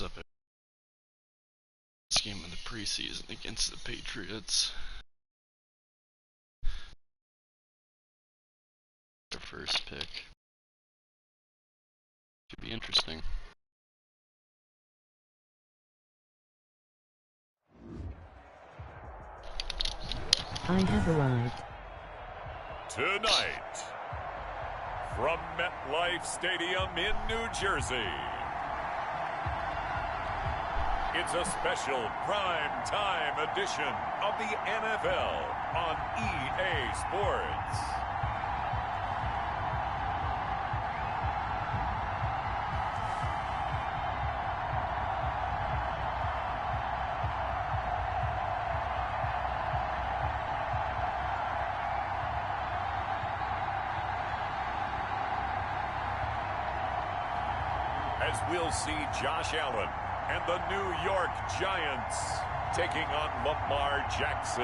this up at this game of the preseason against the Patriots. Their first pick. Should be interesting. I have arrived. Tonight, from MetLife Stadium in New Jersey, it's a special prime time edition of the NFL on EA Sports. As we'll see Josh Allen and the New York Giants taking on Lamar Jackson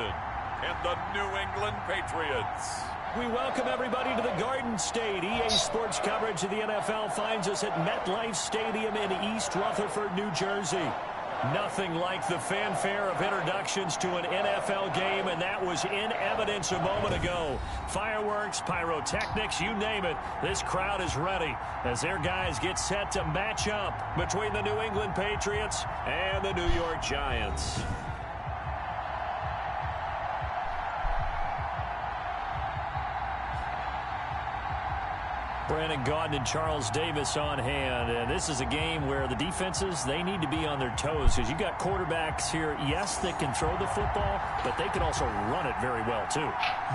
and the New England Patriots. We welcome everybody to the Garden State. EA Sports coverage of the NFL finds us at MetLife Stadium in East Rutherford, New Jersey. Nothing like the fanfare of introductions to an NFL game, and that was in evidence a moment ago. Fireworks, pyrotechnics, you name it. This crowd is ready as their guys get set to match up between the New England Patriots and the New York Giants. Brandon Gaudin and Charles Davis on hand. And this is a game where the defenses, they need to be on their toes because you got quarterbacks here, yes, that can throw the football, but they can also run it very well, too.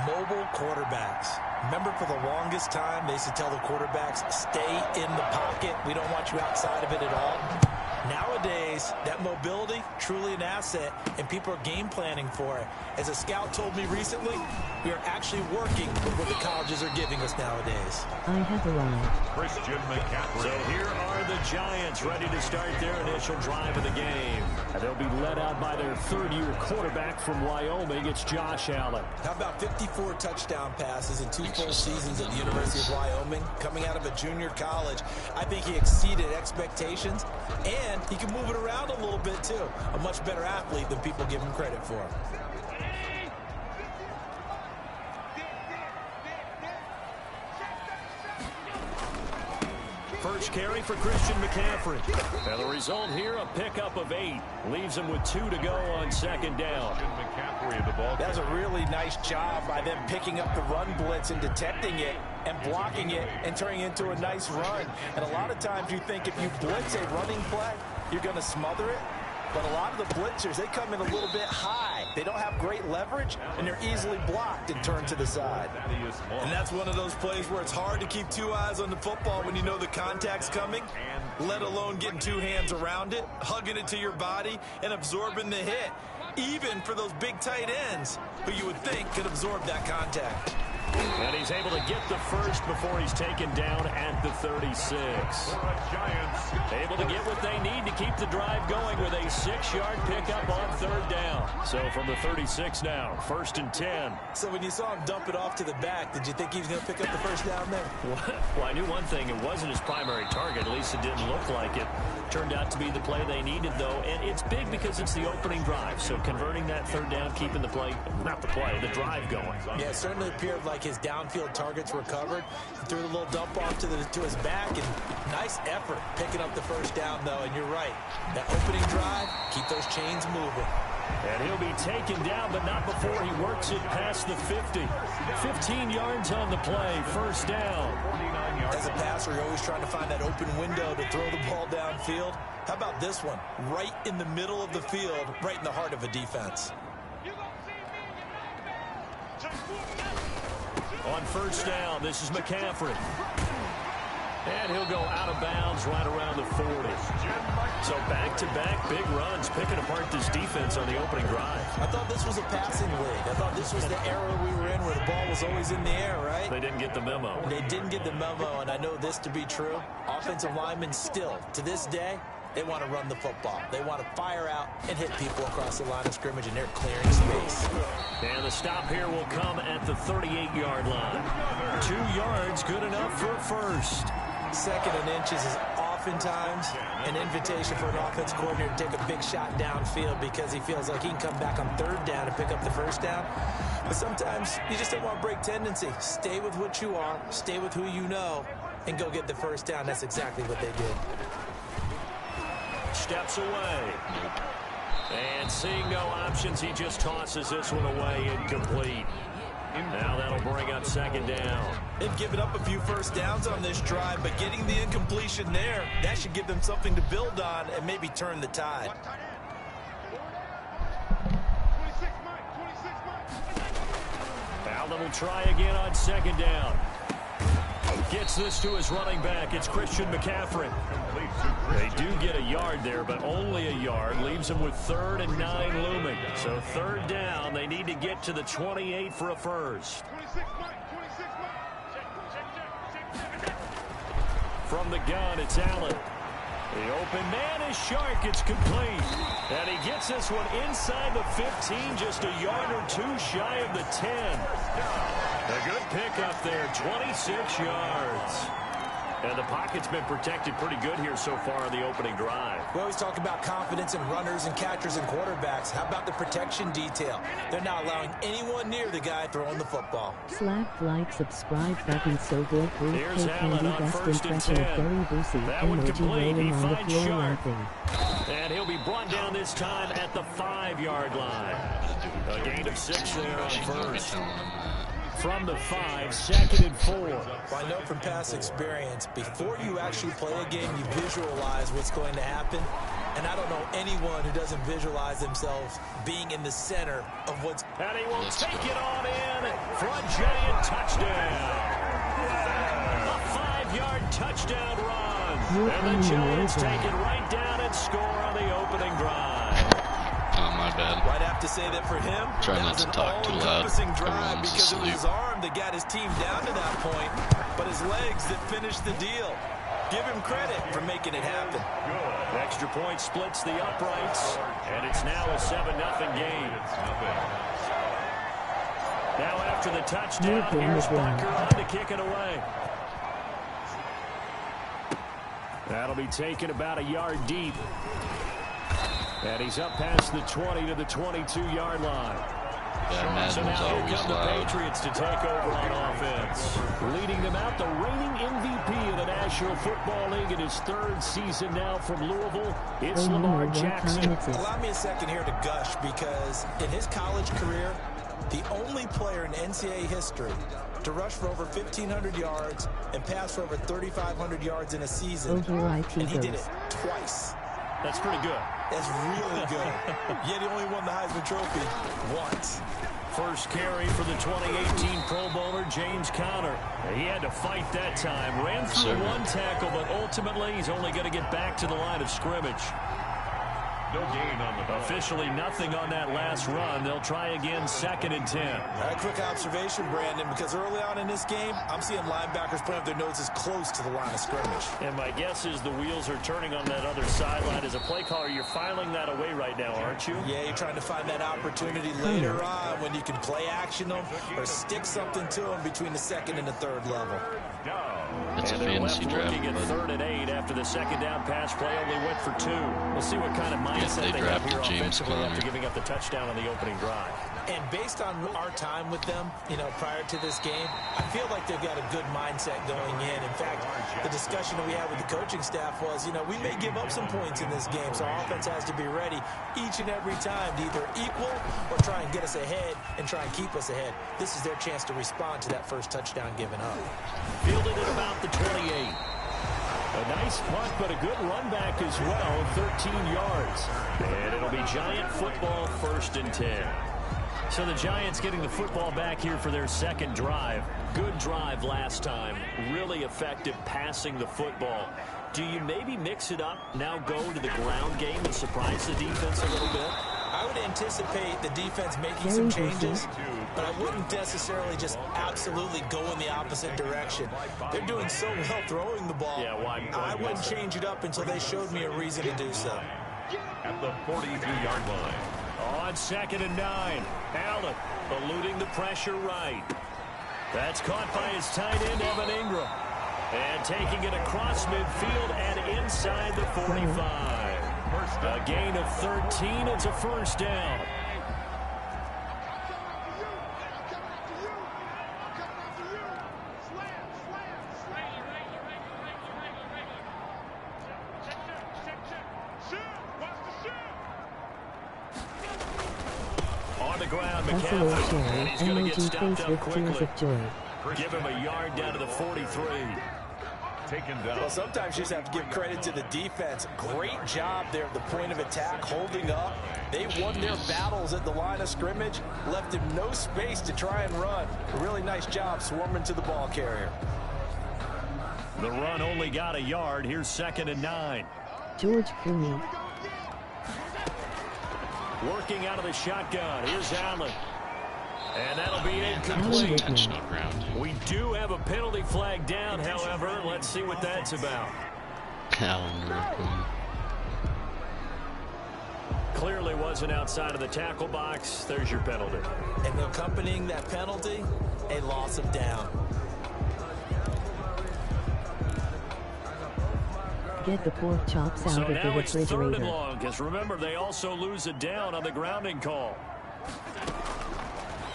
Mobile quarterbacks. Remember, for the longest time, they used to tell the quarterbacks, stay in the pocket. We don't want you outside of it at all. Nowadays, that mobility, truly an asset, and people are game planning for it. As a scout told me recently, we are actually working with what the colleges are giving us nowadays. I have arrived. Christian McCaffrey. So here are the Giants ready to start their initial drive of the game. And they'll be led out by their third-year quarterback from Wyoming. It's Josh Allen. How about 54 touchdown passes in 2 full seasons at the University of Wyoming? Coming out of a junior college, I think he exceeded expectations, and he can move it around a little bit, too. A much better athlete than people give him credit for. First carry for Christian McCaffrey. And the result here, a pickup of 8. Leaves him with 2 to go on second down. That's a really nice job by them picking up the run blitz and detecting it and blocking it and turning it into a nice run. And a lot of times you think if you blitz a running play, you're going to smother it. But a lot of the blitzers, they come in a little bit high. They don't have great leverage, and they're easily blocked and turned to the side. And that's one of those plays where it's hard to keep 2 eyes on the football when you know the contact's coming, let alone getting 2 hands around it, hugging it to your body, and absorbing the hit, even for those big tight ends who you would think could absorb that contact. And he's able to get the first before he's taken down at the 36. Able to get what they need to keep the drive going with a 6-yard pickup on third down. So from the 36 now, 1st and 10. So when you saw him dump it off to the back, did you think he was going to pick up the first down there? Well, I knew one thing. It wasn't his primary target. At least it didn't look like it. Turned out to be the play they needed, though. And it's big because it's the opening drive. So converting that third down, keeping the play, not the play, the drive going. Yeah, it certainly appeared like his downfield targets were covered. He threw a little dump off to his back, and nice effort picking up the first down, though. And you're right, that opening drive, keep those chains moving. And he'll be taken down, but not before he works it past the 50. 15 yards on the play, first down. As a passer, you're always trying to find that open window to throw the ball downfield. How about this one? Right in the middle of the field, right in the heart of a defense. On first down, this is McCaffrey. And he'll go out of bounds right around the 40. So back-to-back big runs, picking apart this defense on the opening drive. I thought this was a passing league. I thought this was the era we were in where the ball was always in the air, right? They didn't get the memo. They didn't get the memo, and I know this to be true. Offensive linemen still, to this day, they want to run the football. They want to fire out and hit people across the line of scrimmage, and they're clearing space. And the stop here will come at the 38-yard line. 2 yards, good enough for a first. 2nd and inches is off oftentimes an invitation for an offense coordinator to take a big shot downfield because he feels like he can come back on third down and pick up the first down. But sometimes you just don't want to break tendency. Stay with what you are, stay with who you know, and go get the first down. That's exactly what they did. Steps away. And seeing no options, he just tosses this one away, incomplete. Now that'll bring up second down. They've given up a few first downs on this drive, but getting the incompletion there, that should give them something to build on and maybe turn the tide. Allen will try again on second down. Gets this to his running back. It's Christian McCaffrey. They do get a yard there, but only a yard. Leaves them with 3rd and 9 looming. So third down, they need to get to the 28 for a first. From the gun, it's Allen. The open man is Shark. It's complete. And he gets this one inside the 15, just a yard or two shy of the 10. A good pickup there, 26 yards. And the pocket's been protected pretty good here so far in the opening drive. We always talk about confidence in runners and catchers and quarterbacks. How about the protection detail? They're not allowing anyone near the guy throwing the football. Slap, like, subscribe button. So good. Here's Allen Candy, on best 1st and impression 10. of Gary Busey. That one Emoji complete. He rolling on the finds floor Sharp. laughing. And he'll be brought down this time at the 5-yard line. A gain of 6 there on first. From the 5, 2nd and 4. Well, I know from past experience, before you actually play a game, you visualize what's going to happen. And I don't know anyone who doesn't visualize themselves being in the center of what's... And he will take it on in for a giant touchdown. A 5-yard touchdown run. And the Giants take it right down and score on the opening drive. Oh, my bad. I'd have to say that for him, Try that not was to an talk too loud. all-encompassing drive Everyone's because it was his asleep. arm that got his team down to that point, but his legs that finished the deal. Give him credit for making it happen. Extra point splits the uprights, and it's now a 7-0 game. Now after the touchdown, here's Bunker on to kick it away. That'll be taken about a yard deep. And he's up past the 20 to the 22-yard line. Yeah, So Madden's now here always come the loud. Patriots to take over on offense. Leading them out, the reigning MVP of the National Football League in his 3rd season now from Louisville. It's Oh, Lamar what Jackson. time it is. Allow me a second here to gush because in his college career, the only player in NCAA history to rush for over 1,500 yards and pass for over 3,500 yards in a season, Override and he did Eagles. it twice. That's pretty good. That's really good. Yet he only won the Heisman Trophy once. First carry for the 2018 Pro Bowler, James Conner. He had to fight that time. Ran through one tackle, but ultimately he's only going to get back to the line of scrimmage. No gain on the ball. Officially nothing on that last run. They'll try again, 2nd and 10. A quick observation, Brandon, because early on in this game, I'm seeing linebackers putting up their noses close to the line of scrimmage. And my guess is the wheels are turning on that other sideline. As a play caller, you're filing that away right now, aren't you? Yeah, you're trying to find that opportunity later on when you can play action them or stick something to them between the 2nd and the 3rd level. It's a And they're fantasy left draft. looking at Bud. 3rd and 8 after the 2nd down pass play only went for 2. We'll see what kind of mindset they they have drafted here James offensively Conner. after giving up the touchdown on the opening drive. And based on our time with them, prior to this game, I feel like they've got a good mindset going in. In fact, the discussion that we had with the coaching staff was, we may give up some points in this game, so our offense has to be ready each and every time to either equal or try and get us ahead and try and keep us ahead. This is their chance to respond to that first touchdown given up. Fielded at about the 28. A nice punt, but a good run back as well, 13 yards. And it'll be Giant football, 1st and 10. So the Giants getting the football back here for their 2nd drive. Good drive last time. Really effective passing the football. Do you maybe mix it up, now go to the ground game and surprise the defense a little bit? I would anticipate the defense making some changes, but I wouldn't necessarily just absolutely go in the opposite direction. They're doing so well throwing the ball. Yeah, why? I wouldn't change it up until they showed me a reason to do so. At the 42-yard line. On 2nd and 9, Allen eluding the pressure right. That's caught by his tight end, Evan Ingram. And taking it across midfield and inside the 45. A gain of 13. It's a first down. On the ground, McCaffrey. He's going to get stopped up quickly. Give him a yard down to the 43. Taken down. Well, sometimes you just have to give credit to the defense. Great job there at the point of attack, holding up. They won their battles at the line of scrimmage, left him no space to try and run. A really nice job swarming to the ball carrier. The run only got a yard. Here's 2nd and 9. George Clooney. Working out of the shotgun. Here's Allen. And that'll be incomplete. Intentional grounding. We do have a penalty flag down, however. Let's see what that's about. Allen Ripken. Clearly wasn't outside of the tackle box. There's your penalty. And accompanying that penalty, a loss of down. Get the pork chops out So of the now it's 3rd and refrigerator. long, because remember, they also lose a down on the grounding call.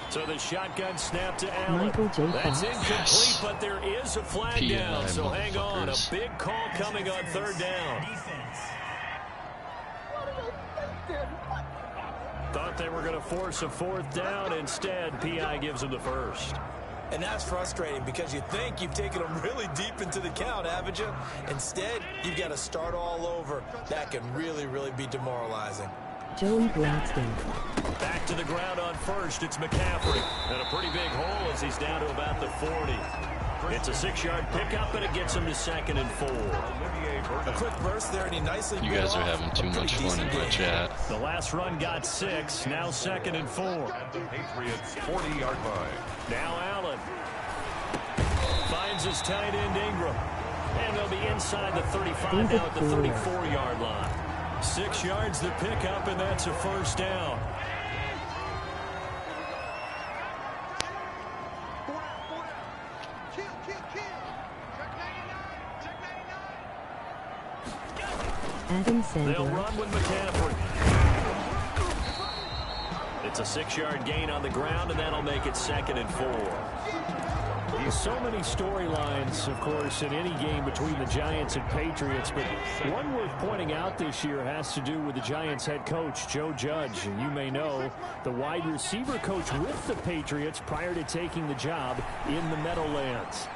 So the shotgun snap to Allen. Michael J. That's Fox. incomplete, Yes. but there is a flag PI down. So hang on. A motherfuckers. big call coming on 3rd down. Thought they were going to force a 4th down. Instead, PI gives them the first. And that's frustrating because you think you've taken them really deep into the count, haven't you? Instead, you've got to start all over. That can really, really be demoralizing. Joey Gladstone. Back to the ground on first. It's McCaffrey. And a pretty big hole as he's down to about the 40. It's a 6-yard pickup, and it gets him to 2nd and 4. A quick burst there, and he nicely You bit guys are off having a too pretty much fun in decent my game. chat. The last run got 6. Now 2nd and 4. The Patriots 40-yard line. Now Allen finds his tight end Ingram. And they'll be inside the 35 now at the 34-yard line. 6 yards the pickup, and that's a first down. Adam They'll Sandler. run with McCaffrey. It's a 6-yard gain on the ground, and that'll make it 2nd and 4. So many storylines, of course, in any game between the Giants and Patriots, but one worth pointing out this year has to do with the Giants head coach, Joe Judge. And you may know the wide receiver coach with the Patriots prior to taking the job in the Meadowlands.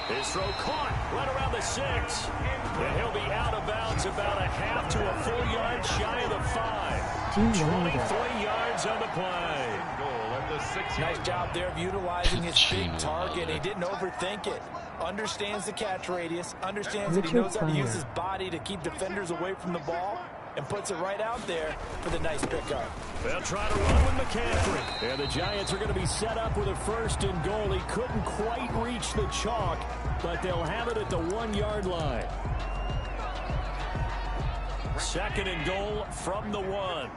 His throw caught right around the 6. And he'll be out of bounds about a half to a full yard shy of the 5. 23 yards on the play. Nice job there of utilizing his big target. He didn't overthink it. Understands the catch radius. Understands that he knows how to use his body to keep defenders away from the ball. And puts it right out there for the nice pickup. They'll try to run with McCaffrey. And the Giants are going to be set up with a 1st and goal. He couldn't quite reach the chalk, but they'll have it at the 1-yard line. 2nd and goal from the 1.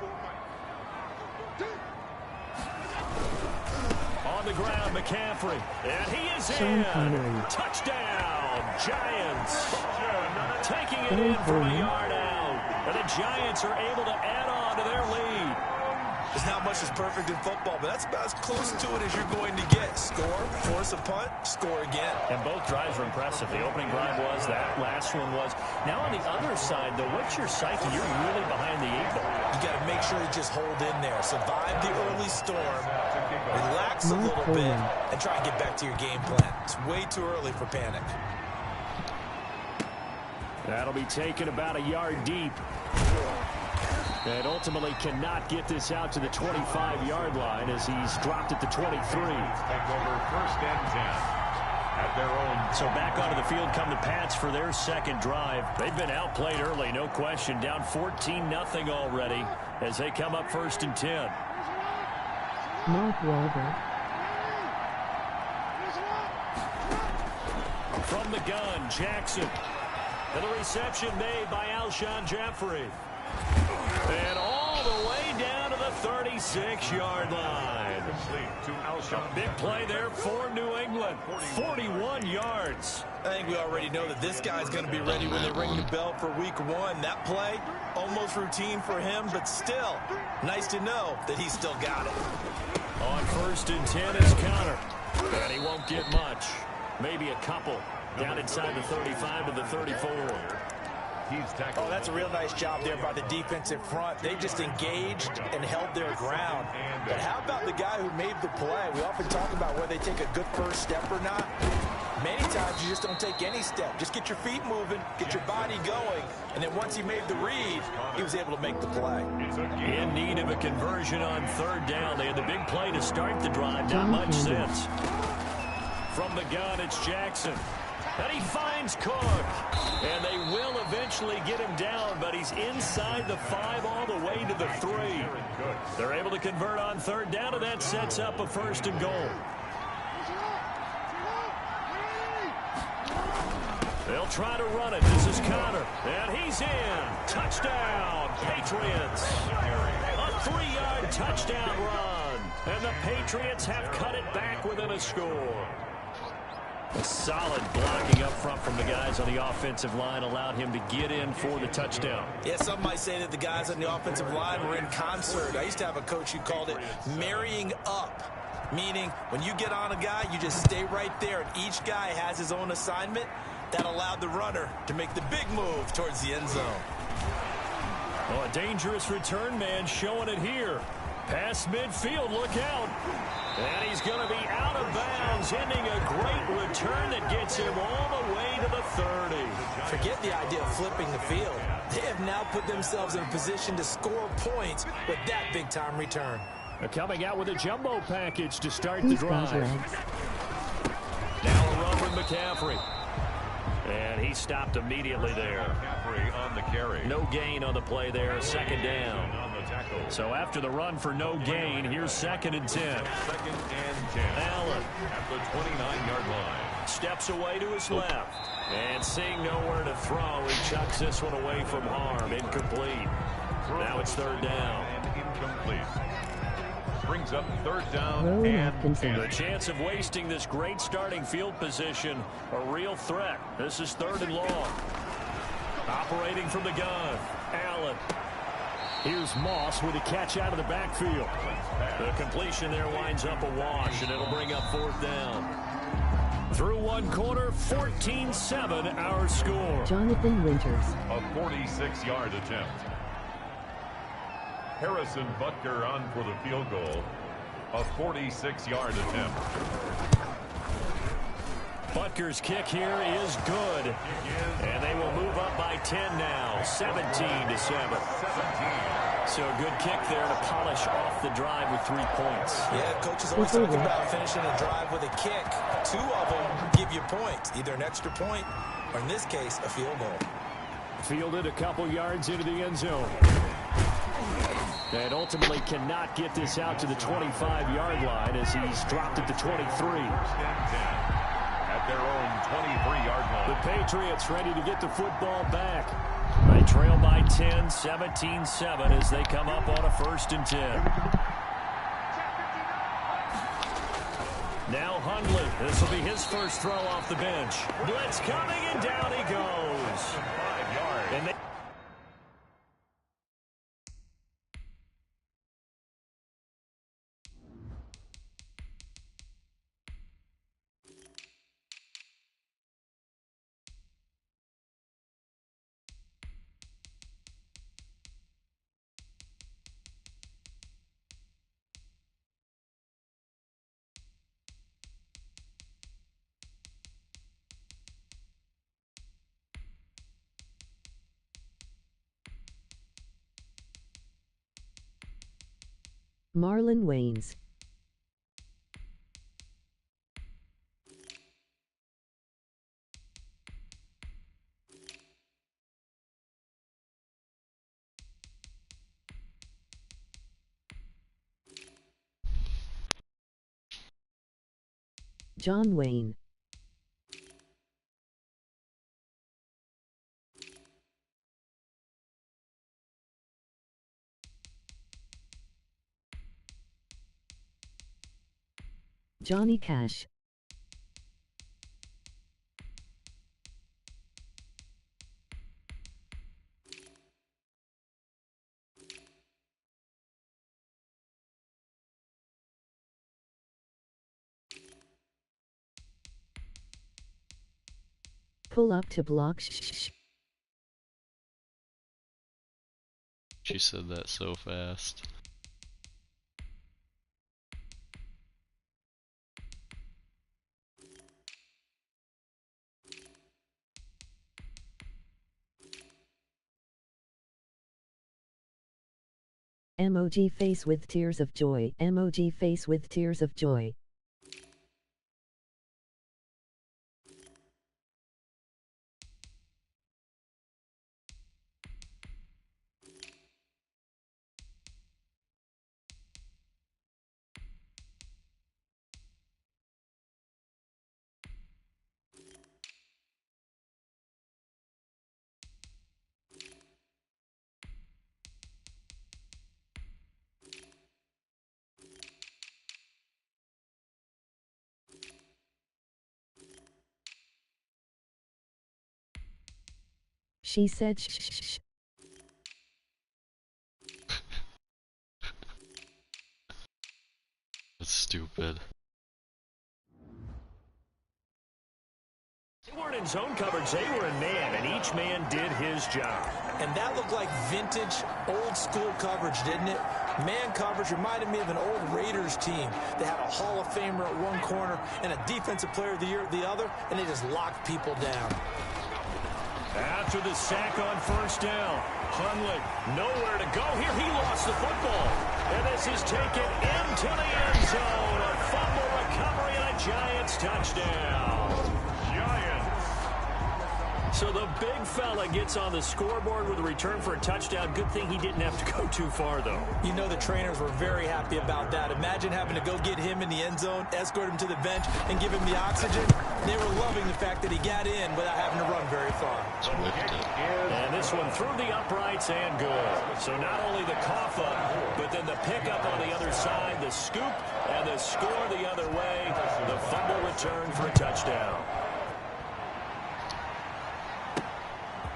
On the ground, McCaffrey. And he is in. Touchdown, Giants. Taking it in for a yard out. And the Giants are able to add on to their lead. There's not much that's perfect in football, but that's about as close to it as you're going to get. Score, force a punt, score again. And both drives were impressive. The opening drive was, that last one was. Now on the other side, though, what's your psyche? You're really behind the 8 ball. You got to make sure you just hold in there. Survive the early storm, relax a little bit, and try and get back to your game plan. It's way too early for panic. That'll be taken about a yard deep. And ultimately cannot get this out to the 25-yard line as he's dropped at the 23. Take over 1st and 10 at their own. So back onto the field come the Pats for their 2nd drive. They've been outplayed early, no question. Down 14-0 already as they come up 1st and 10. Mark Wahlberg. From the gun, Jackson. And the reception made by Alshon Jeffrey. And all the way down to the 37. 36-yard line. Big play there for New England. 41 yards. I think we already know that this guy's going to be ready when they ring the bell for week 1. That play, almost routine for him, but still, nice to know that he's still got it. On 1st and 10 is Connor. And he won't get much. Maybe a couple. Down inside the 35 to the 34. Oh, that's a real nice job there by the defensive front. They just engaged and held their ground. But how about the guy who made the play? We often talk about whether they take a good first step or not. Many times you just don't take any step. Just get your feet moving, get your body going, and then once he made the read, he was able to make the play. In need of a conversion on 3rd down. They had the big play to start the drive. Not much sense. From the gun, it's Jackson. And he finds Cook. And they will eventually get him down, but he's inside the 5 all the way to the 3. They're able to convert on 3rd down, and that sets up a 1st and goal. They'll try to run it. This is Connor. And he's in. Touchdown, Patriots. A 3-yard touchdown run. And the Patriots have cut it back within a score. A solid blocking up front from the guys on the offensive line allowed him to get in for the touchdown. Yeah, some might say that the guys on the offensive line were in concert. I used to have a coach who called it marrying up, meaning when you get on a guy, you just stay right there, and each guy has his own assignment. That allowed the runner to make the big move towards the end zone. Oh, a dangerous return man showing it here. Past midfield, look out. And he's going to be out of bounds, ending a great return that gets him all the way to the 30. Forget the idea of flipping the field. They have now put themselves in a position to score points with that big-time return. They're coming out with a jumbo package to start the drive. legs. Now a run from McCaffrey. And he stopped immediately there. On the carry. No gain on the play there, 2nd down. So after the run for no gain, here's 2nd and 10. 2nd and 10. Allen At the 29-yard line. steps away to his left. And seeing nowhere to throw, he chucks this one away from harm. Incomplete. Now it's 3rd down. And incomplete. Brings up 3rd down Rowan and Atkinson. 10. The chance of wasting this great starting field position, a real threat. This is 3rd and long. Operating from the gun, Allen. Here's Moss with a catch out of the backfield. The completion there winds up a wash, and it'll bring up 4th down. Through one quarter, 14-7 our score. Jonathan Winters. A 46-yard attempt. Harrison Butker on for the field goal. A 46-yard attempt. Butker's kick here is good. And they will move up by 10 now, 17-7. So a good kick there to polish off the drive with 3 points. Yeah, coaches always talk about finishing a drive with a kick. 2 of them give you points, either an extra point or, in this case, a field goal. Fielded a couple yards into the end zone. And ultimately cannot get this out to the 25-yard line as he's dropped at the 23. At their own 23-yard line. The Patriots ready to get the football back. They trail by 10, 17-7 as they come up on a 1st and 10. Now Hundley. This will be his first throw off the bench. Blitz coming, and down he goes. 5 yards. And they Marlon Waynes. John Wayne. Johnny Cash. Pull up to block. She said that so fast. Emoji face with tears of joy. Emoji face with tears of joy. She said shh. That's stupid. They weren't in zone coverage, they were in man, and each man did his job. And that looked like vintage, old-school coverage, didn't it? Man coverage reminded me of an old Raiders team. They had a Hall of Famer at one corner and a Defensive Player of the Year at the other, and they just locked people down. After the sack on first down, Hundley nowhere to go. Here he lost the football. And this is taken into the end zone. A fumble recovery and a Giants touchdown. Giants. So the big fella gets on the scoreboard with a return for a touchdown. Good thing he didn't have to go too far, though. You know the trainers were very happy about that. Imagine having to go get him in the end zone, escort him to the bench, and give him the oxygen. They were loving the fact that he got in without having to run very far. And this one through the uprights and good. So not only the cough up, but then the pickup on the other side, the scoop, and the score the other way. The fumble return for a touchdown.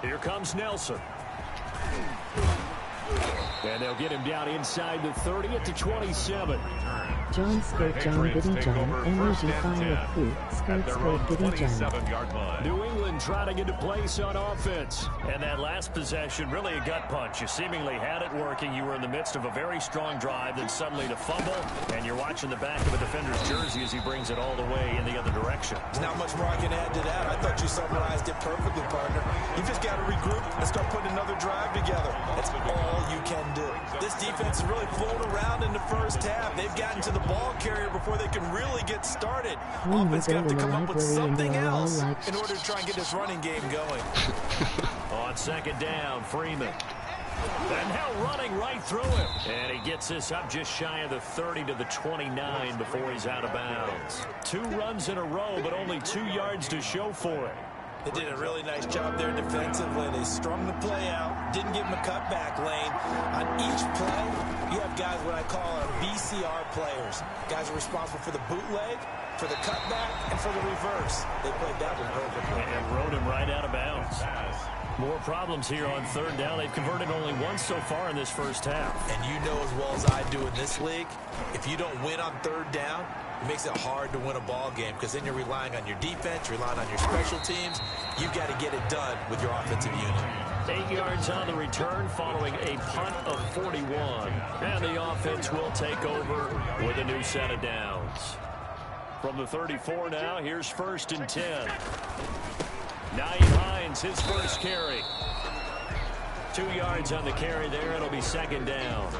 Here comes Nelson. And they'll get him down inside the 30 at the 27. John Skirt John Biddy John. Emoji fire food. Skirt Biddy John. New England trying to get a place on offense. And that last possession, really a gut punch. You seemingly had it working. You were in the midst of a very strong drive, then suddenly to fumble, and you're watching the back of a defender's jersey as he brings it all the way in the other direction. There's not much more I can add to that. I thought you summarized it perfectly, partner. You just got to regroup and start putting another drive together. That's all you can do. This defense is really flown around in the first half. They've gotten to the ball carrier before they can really get started. Offense got to come up with something else in order to try and get this running game going. On second down, Freeman. And now running right through him. And he gets this up just shy of the 30 to the 29 before he's out of bounds. 2 runs in a row, but only 2 yards to show for it. They did a really nice job there defensively. They strung the play out, didn't give him a cutback lane. On each play, you have guys what I call our VCR players. Guys are responsible for the bootleg, for the cutback, and for the reverse. They played that one perfectly. And rode him right out of bounds. More problems here on third down. They've converted only once so far in this first half. And you know as well as I do in this league, if you don't win on third down, it makes it hard to win a ball game because then you're relying on your defense, relying on your special teams. You've got to get it done with your offensive unit. 8 yards on the return following a punt of 41. And the offense will take over with a new set of downs. From the 34 now, here's 1st and 10. Nyheim Hines, his first carry. 2 yards on the carry there. It'll be 2nd down.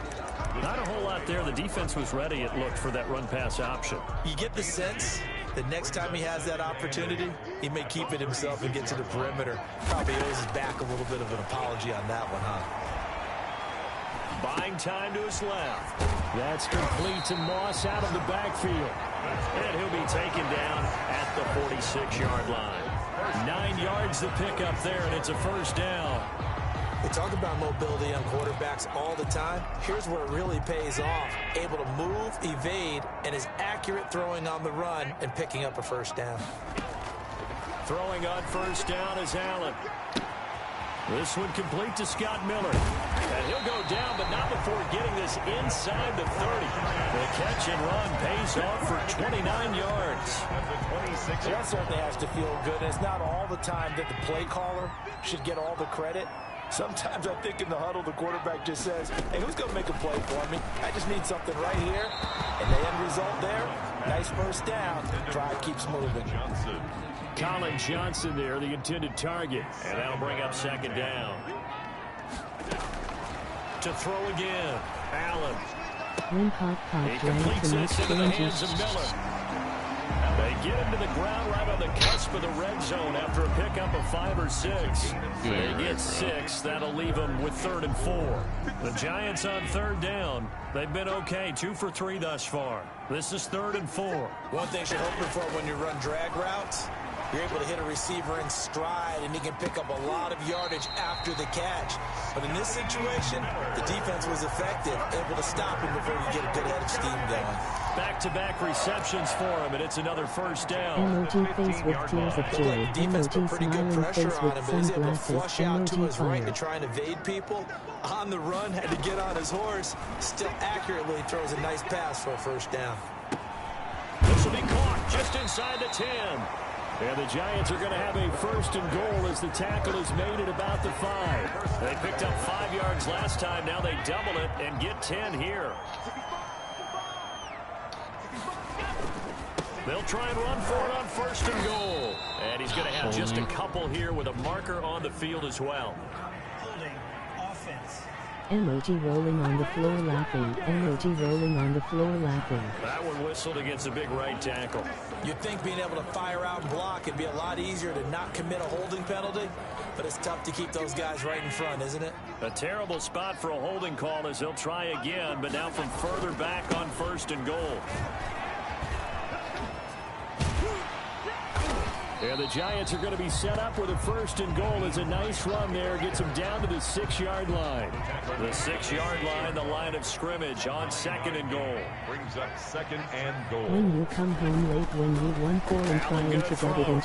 Not a whole lot there. The defense was ready, it looked, for that run-pass option. You get the sense that next time he has that opportunity, he may keep it himself and get to the perimeter. Probably owes his back a little bit of an apology on that one, huh? Buying time to his left. That's complete to Moss out of the backfield. And he'll be taken down at the 46-yard line. 9 yards to pick up there, and it's a first down. We talk about mobility on quarterbacks all the time. Here's where it really pays off. Able to move, evade, and is accurate throwing on the run and picking up a first down. Throwing on first down is Allen. This one complete to Scott Miller. And he'll go down, but not before getting this inside the 30. The catch and run pays off for 29 yards. That certainly has to feel good. And it's not all the time that the play caller should get all the credit. Sometimes I think in the huddle, the quarterback just says, hey, who's going to make a play for me? I just need something right here. And the end result there, nice first down. Drive keeps moving. Colin Johnson there, the intended target. And that'll bring up second down. To throw again, Allen. When Hot Pot He drank completes the much this into the hands dangerous. of Miller. They get him to the ground right on the cusp of the red zone after a pickup of 5 or 6. They get 6. That'll leave them with 3rd and 4. The Giants on 3rd down. They've been okay, 2 for 3 thus far. This is 3rd and 4. One thing you're hoping for when you run drag routes, you're able to hit a receiver in stride, and he can pick up a lot of yardage after the catch. But in this situation, the defense was effective, able to stop him before you get a good head of steam going. Back-to-back receptions for him, and it's another first down. Emoji face with tears of joy. Defense put Emoji pretty good smiling pressure face on him, with but he's able to sunglasses. flush out to Emoji his right fire. to try and evade people. On the run, had to get on his horse. Still accurately throws a nice pass for a first down. This will be caught just inside the 10. And the Giants are going to have a 1st and goal as the tackle is made at about the 5. They picked up 5 yards last time. Now they double it and get 10 here. They'll try and run for it on 1st and goal. And he's going to have just a couple here with a marker on the field as well. Emoji rolling on the floor laughing. Emoji rolling on the floor laughing. That one whistled against a big right tackle. You'd think being able to fire out and block would be a lot easier to not commit a holding penalty, but it's tough to keep those guys right in front, isn't it? A terrible spot for a holding call as they'll try again, but now from further back on 1st and goal. And the Giants are going to be set up with a 1st and goal. It's a nice run there. Gets them down to the 6-yard line. The 6-yard line, the line of scrimmage on 2nd and goal. Brings up 2nd and goal. When you come home late when you won 4 and trying to get it in.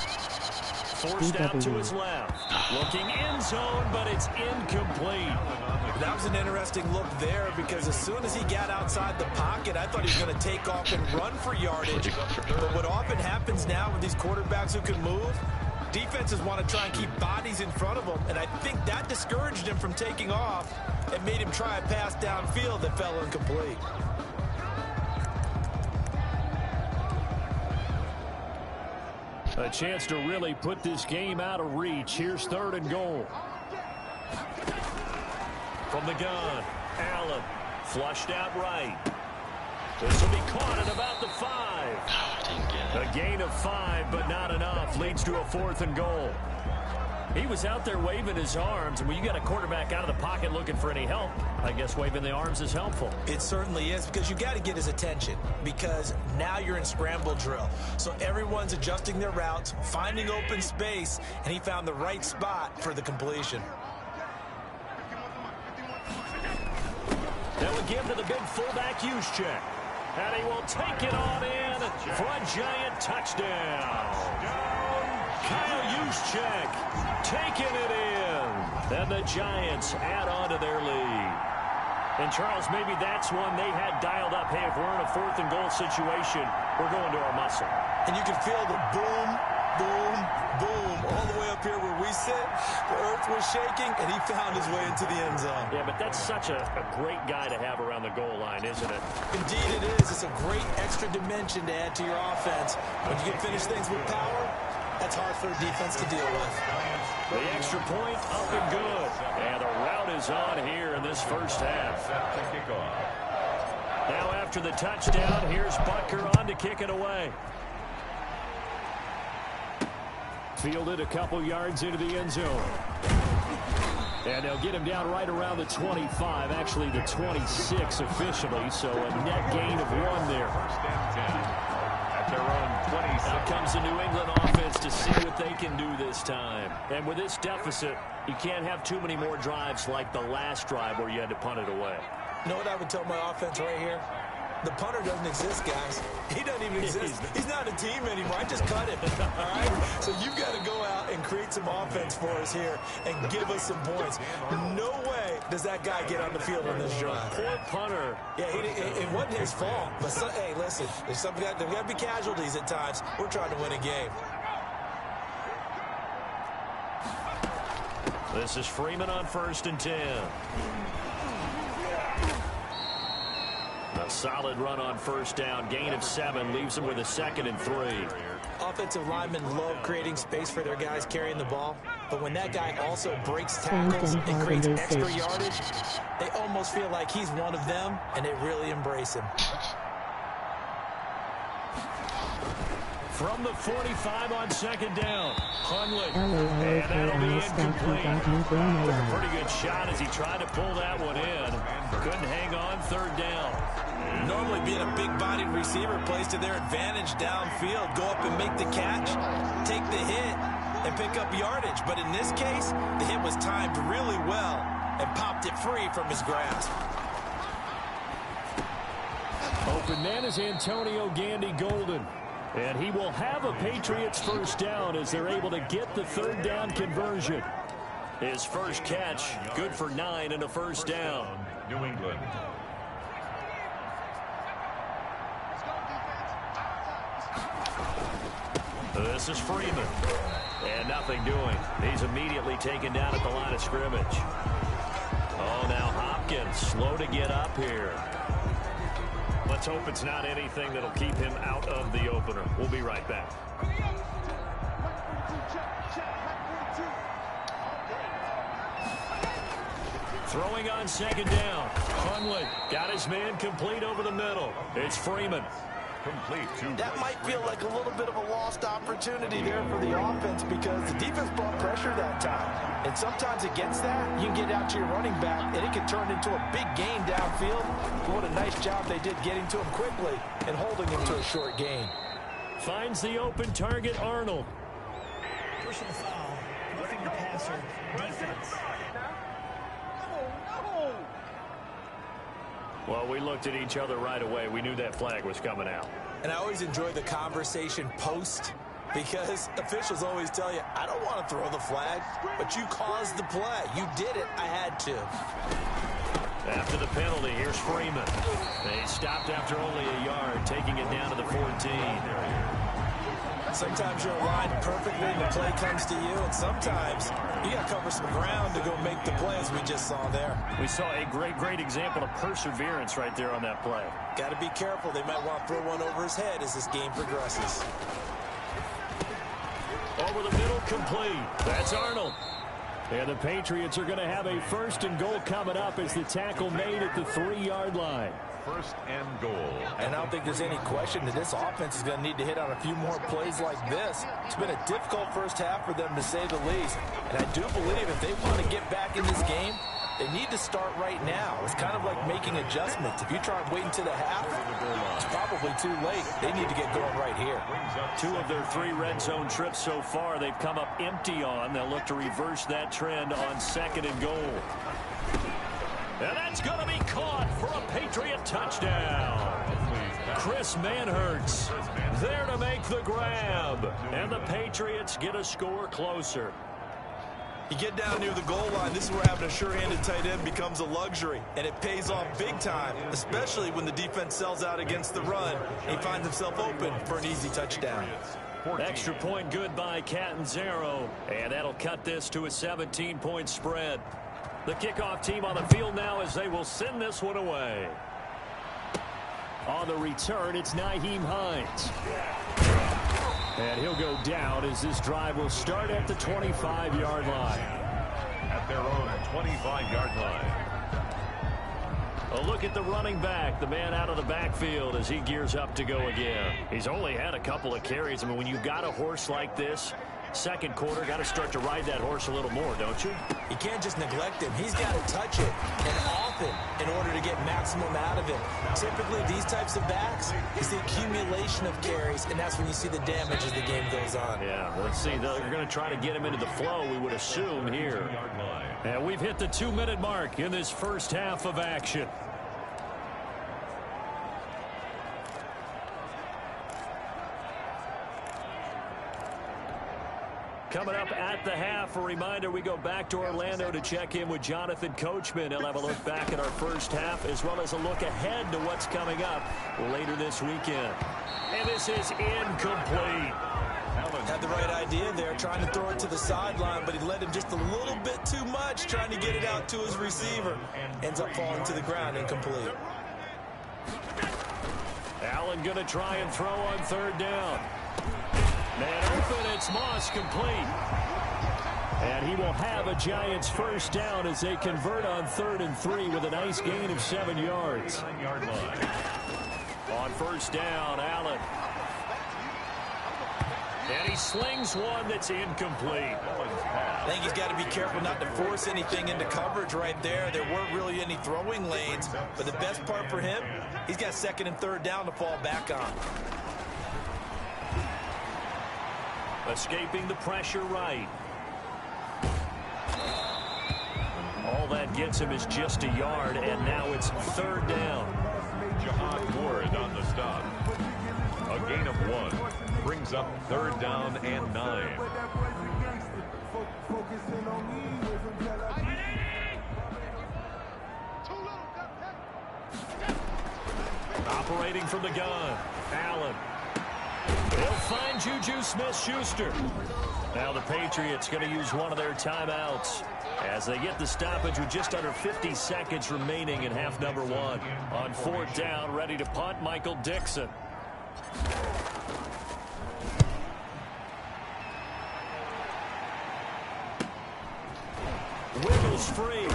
Forced out to his left. Looking end zone, but it's incomplete. That was an interesting look there because as soon as he got outside the pocket, I thought he was going to take off and run for yardage. But what often happens now with these quarterbacks who can move, defenses want to try and keep bodies in front of them, and I think that discouraged him from taking off and made him try a pass downfield that fell incomplete. A chance to really put this game out of reach. Here's 3rd and goal. From the gun, Allen flushed out right. This will be caught at about the 5. I didn't get it. A gain of 5, but not enough. Leads to a 4th and goal. He was out there waving his arms, and when you got a quarterback out of the pocket looking for any help, I guess waving the arms is helpful. It certainly is, because you got to get his attention, because now you're in scramble drill. So everyone's adjusting their routes, finding open space, and he found the right spot for the completion. That would give to the big fullback use check. And he will take it on in for a Giant touchdown. Kyle Juszczyk taking it in. And the Giants add on to their lead. And Charles, maybe that's one they had dialed up. Hey, if we're in a 4th and goal situation, we're going to our muscle. And you can feel the boom, boom, boom all the way up here where we sit. The earth was shaking, and he found his way into the end zone. Yeah, but that's such a great guy to have around the goal line, isn't it? Indeed it is. It's a great extra dimension to add to your offense. When you can finish things with power, that's hard for a defense to deal with. The extra point up and good. And the route is on here in this first half. Now after the touchdown, here's Butker on to kick it away. Fielded a couple yards into the end zone. And they'll get him down right around the 25, actually the 26 officially, so a net gain of 1 there. At their own 26. Now comes the New England offense to see what they can do this time. And with this deficit, you can't have too many more drives like the last drive where you had to punt it away. You know what I would tell my offense right here? The punter doesn't exist, guys. He doesn't even exist. He's not a team anymore. I just cut him, all right? So you've got to go out and create some offense for us here and give us some points. No way does that guy get on the field on this drive. Poor punter. Yeah, it wasn't his fault. But, hey, listen, there's got to be casualties at times. We're trying to win a game. This is Freeman on 1st and 10. A solid run on 1st down. Gain of 7 leaves them with a 2nd and 3. Offensive linemen love creating space for their guys carrying the ball. But when that guy also breaks tackles and creates extra yardage, they almost feel like he's one of them, and they really embrace him. From the 45 on 2nd down. Hundley. And that'll be incomplete. A pretty good shot as he tried to pull that one in. Couldn't hang on 3rd down. Normally being a big-bodied receiver plays to their advantage downfield. Go up and make the catch, take the hit, and pick up yardage. But in this case, the hit was timed really well and popped it free from his grasp. Open man is Antonio Gandy Golden. And he will have a Patriots 1st down as they're able to get the 3rd down conversion. His first catch, good for 9 and a 1st down. New England. This is Freeman. And nothing doing. He's immediately taken down at the line of scrimmage. Oh, now Hopkins slow to get up here. Let's hope it's not anything that'll keep him out of the opener. We'll be right back. Throwing on 2nd down. Hundley got his man complete over the middle. It's Freeman. Complete to That might feel like a little bit of a lost opportunity there for the offense because the defense brought pressure that time. And sometimes against that, you can get out to your running back, and it can turn into a big gain downfield. But what a nice job they did getting to him quickly and holding him to a short gain. Finds the open target, Arnold. Personal foul, roughing the passer, defense. Well, we looked at each other right away. We knew that flag was coming out. And I always enjoy the conversation post because officials always tell you, I don't want to throw the flag, but you caused the play. You did it. I had to. After the penalty, here's Freeman. They stopped after only a yard, taking it down to the 14. Sometimes you're aligned perfectly and the play comes to you, and sometimes you got to cover some ground to go make the play, as we just saw there. We saw a great example of perseverance right there on that play. Got to be careful. They might want to throw one over his head as this game progresses. Over the middle, complete. That's Arnold. And the Patriots are going to have a 1st and goal coming up as the tackle made at the 3-yard line. 1st and goal. And I don't think there's any question that this offense is going to need to hit on a few more plays like this. It's been a difficult first half for them, to say the least. And I do believe if they want to get back in this game, they need to start right now. It's kind of like making adjustments. If you try and wait until the half, it's probably too late. They need to get going right here. 2 of their 3 red zone trips so far, they've come up empty on. They'll look to reverse that trend on 2nd and goal. And that's going to be caught for a Patriot touchdown. Chris Manhertz there to make the grab. And the Patriots get a score closer. You get down near the goal line, this is where having a sure-handed tight end becomes a luxury, and it pays off big time, especially when the defense sells out against the run. He finds himself open for an easy touchdown. Extra point good by Catanzaro, and that'll cut this to a 17-point spread. The kickoff team on the field now as they will send this one away. On the return, it's Nyheim Hines. And he'll go down as this drive will start at the 25-yard line. At their own 25-yard line. A look at the running back, the man out of the backfield as he gears up to go again. He's only had a couple of carries. I mean, when you've got a horse like this, Second quarter, got to start to ride that horse a little more, don't you? You can't just neglect him. He's got to touch it, and often, in order to get maximum out of it. Typically, these types of backs is the accumulation of carries, and that's when you see the damage as the game goes on. Yeah, let's see. They're going to try to get him into the flow, we would assume, here. And we've hit the 2-minute mark in this first half of action. Coming up at the half, a reminder, we go back to Orlando to check in with Jonathan Coachman. He'll have a look back at our first half as well as a look ahead to what's coming up later this weekend. And this is incomplete. Had the right idea there, trying to throw it to the sideline, but he led him just a little bit too much, trying to get it out to his receiver. Ends up falling to the ground, incomplete. Allen going to try and throw on third down. Man open, it's Moss, complete. And he will have a Giants first down as they convert on 3rd and 3 with a nice gain of 7 yards. On first down, Allen. And he slings one that's incomplete. I think he's got to be careful not to force anything into coverage right there. There weren't really any throwing lanes, but the best part for him, he's got 2nd and 3rd down to fall back on. Escaping the pressure right. All that gets him is just a yard, and now it's 3rd down. Jahad Ward on the stop. A gain of 1 brings up 3rd down and 9. Operating from the gun, Allen. He'll find Juju Smith-Schuster. Now the Patriots going to use one of their timeouts as they get the stoppage with just under 50 seconds remaining in half number 1. On 4th down, ready to punt, Michael Dixon. Wiggles free.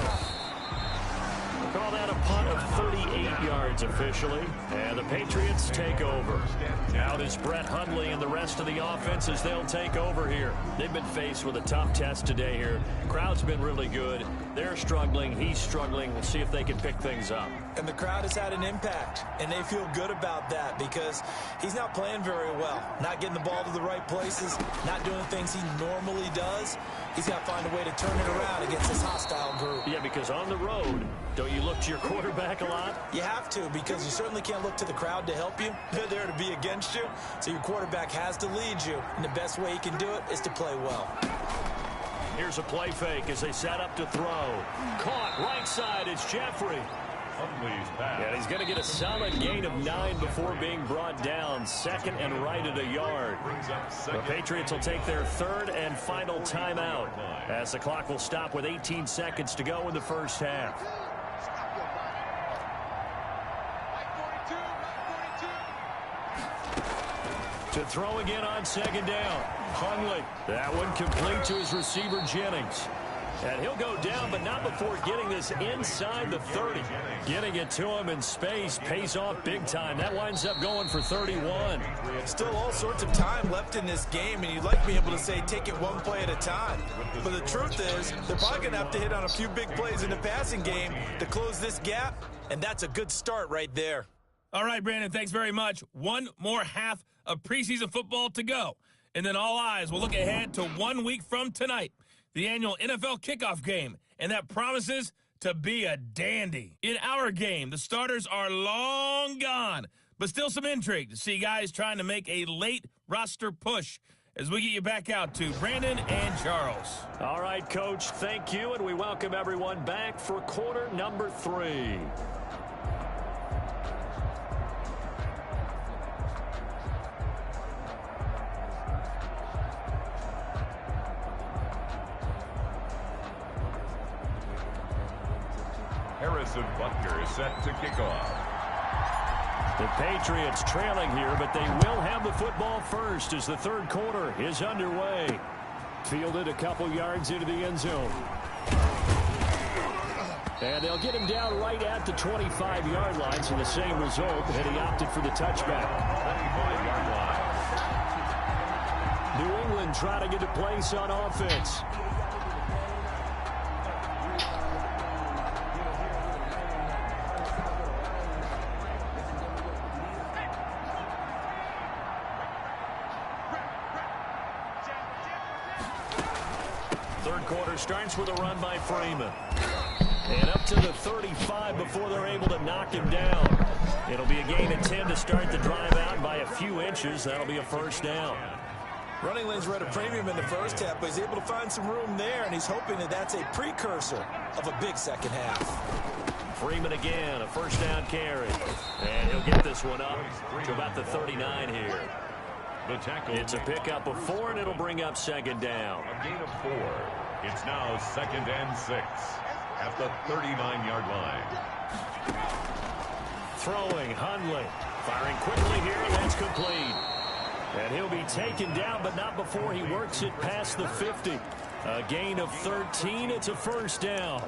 Call that a punt of 38 yards officially. And the Patriots take over. Out is Brett Hundley and the rest of the offense as they'll take over here. They've been faced with a tough test today here. Crowd's been really good. They're struggling. He's struggling. We'll see if they can pick things up. And the crowd has had an impact, and they feel good about that because he's not playing very well. Not getting the ball to the right places, not doing things he normally does. He's got to find a way to turn it around against this hostile group. Yeah, because on the road, don't you look to your quarterback a lot? You have to, because you certainly can't look to the crowd to help you. They're there to be against you, so your quarterback has to lead you. And the best way he can do it is to play well. Here's a play fake as they set up to throw. Caught right side, it's Jeffrey. And he's going to get a solid gain of 9 before being brought down. 2nd and right at a yard. The Patriots will take their 3rd and final timeout as the clock will stop with 18 seconds to go in the first half. To throw again on 2nd down. Hundley. That one complete to his receiver, Jennings. And he'll go down, but not before getting this inside the 30. Getting it to him in space pays off big time. That winds up going for 31. Still all sorts of time left in this game, and you'd like to be able to say take it one play at a time. But the truth is, they're probably going to have to hit on a few big plays in the passing game to close this gap, and that's a good start right there. All right, Brandon, thanks very much. One more half of preseason football to go. And then all eyes will look ahead to 1 week from tonight, the annual NFL kickoff game, and that promises to be a dandy. In our game, the starters are long gone, but still some intrigue to see guys trying to make a late roster push as we get you back out to Brandon and Charles. All right, Coach, thank you, and we welcome everyone back for quarter number 3. Harrison Butker is set to kick off. The Patriots trailing here, but they will have the football first as the 3rd quarter is underway. Fielded a couple yards into the end zone. And they'll get him down right at the 25-yard line, so the same result, and he opted for the touchback. 25-yard line. New England trying to get to place on offense. Third quarter starts with a run by Freeman. And up to the 35 before they're able to knock him down. It'll be a gain of 10 to start the drive out by a few inches. That'll be a first down. Running lanes were at a premium in the first half, but he's able to find some room there, and he's hoping that that's a precursor of a big second half. Freeman again, a first down carry. And he'll get this one up to about the 39 here. The tackle. It's a pickup of 4, and it'll bring up second down. A gain of 4. It's now 2nd and 6 at the 39-yard line. Throwing, Hundley. Firing quickly here, and that's complete. And he'll be taken down, but not before he works it past the 50. A gain of 13. It's a first down.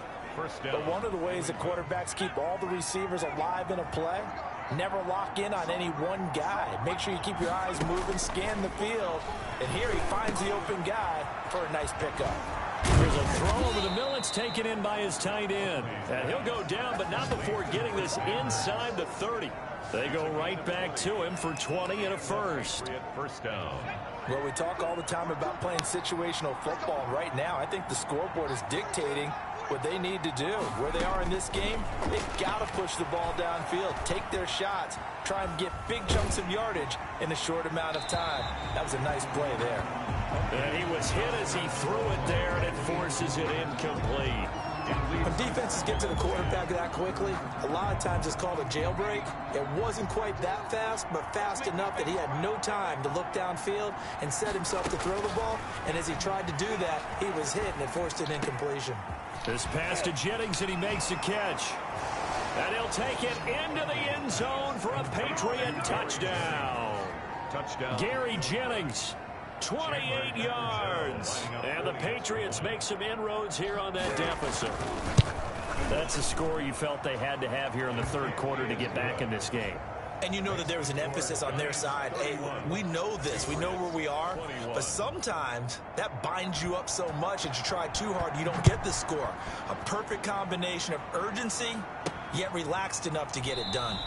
But one of the ways that quarterbacks keep all the receivers alive in a play, never lock in on any one guy. Make sure you keep your eyes moving, scan the field. And here he finds the open guy for a nice pickup. There's a throw over the middle. It's taken in by his tight end. And he'll go down, but not before getting this inside the 30. They go right back to him for 20 and a first. First down. Well, we talk all the time about playing situational football. Right now, I think the scoreboard is dictating what they need to do. Where they are in this game, they've got to push the ball downfield, take their shots, try and get big chunks of yardage in a short amount of time. That was a nice play there. And he was hit as he threw it there, and it forces it incomplete. When defenses get to the quarterback that quickly, a lot of times it's called a jailbreak. It wasn't quite that fast, but fast enough that he had no time to look downfield and set himself to throw the ball. And as he tried to do that, he was hit, and it forced an incompletion. This pass to Jennings, and he makes the catch. And he'll take it into the end zone for a Patriot touchdown. Touchdown. Gary Jennings. 28 yards. And the Patriots make some inroads here on that deficit. That's a score you felt they had to have here in the third quarter to get back in this game. And you know that there was an emphasis on their side. Hey, we know this. We know where we are. But sometimes that binds you up so much that you try too hard, you don't get the score. A perfect combination of urgency, yet relaxed enough to get it done.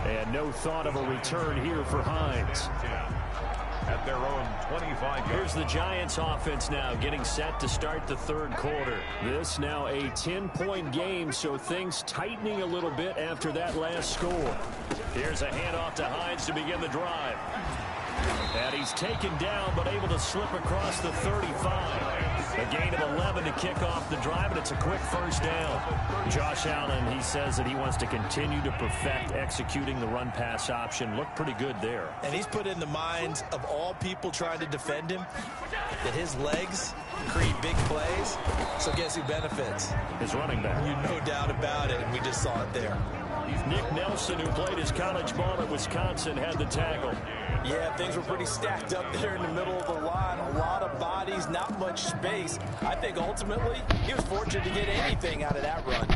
And no thought of a return here for Hines. At their own 25. Here's the Giants offense now getting set to start the third quarter. This now a 10-point game, so things tightening a little bit after that last score. Here's a handoff to Hines to begin the drive. And he's taken down, but able to slip across the 35. A gain of 11 to kick off the drive, and it's a quick first down. Josh Allen, he says that he wants to continue to perfect executing the run-pass option. Looked pretty good there. And he's put in the minds of all people trying to defend him that his legs create big plays. So guess who benefits? His running back. No doubt about it, and we just saw it there. Nick Nelson, who played his college ball at Wisconsin, had the tackle. Yeah, things were pretty stacked up there in the middle of the line. A lot of bodies, not much space. I think ultimately he was fortunate to get anything out of that run.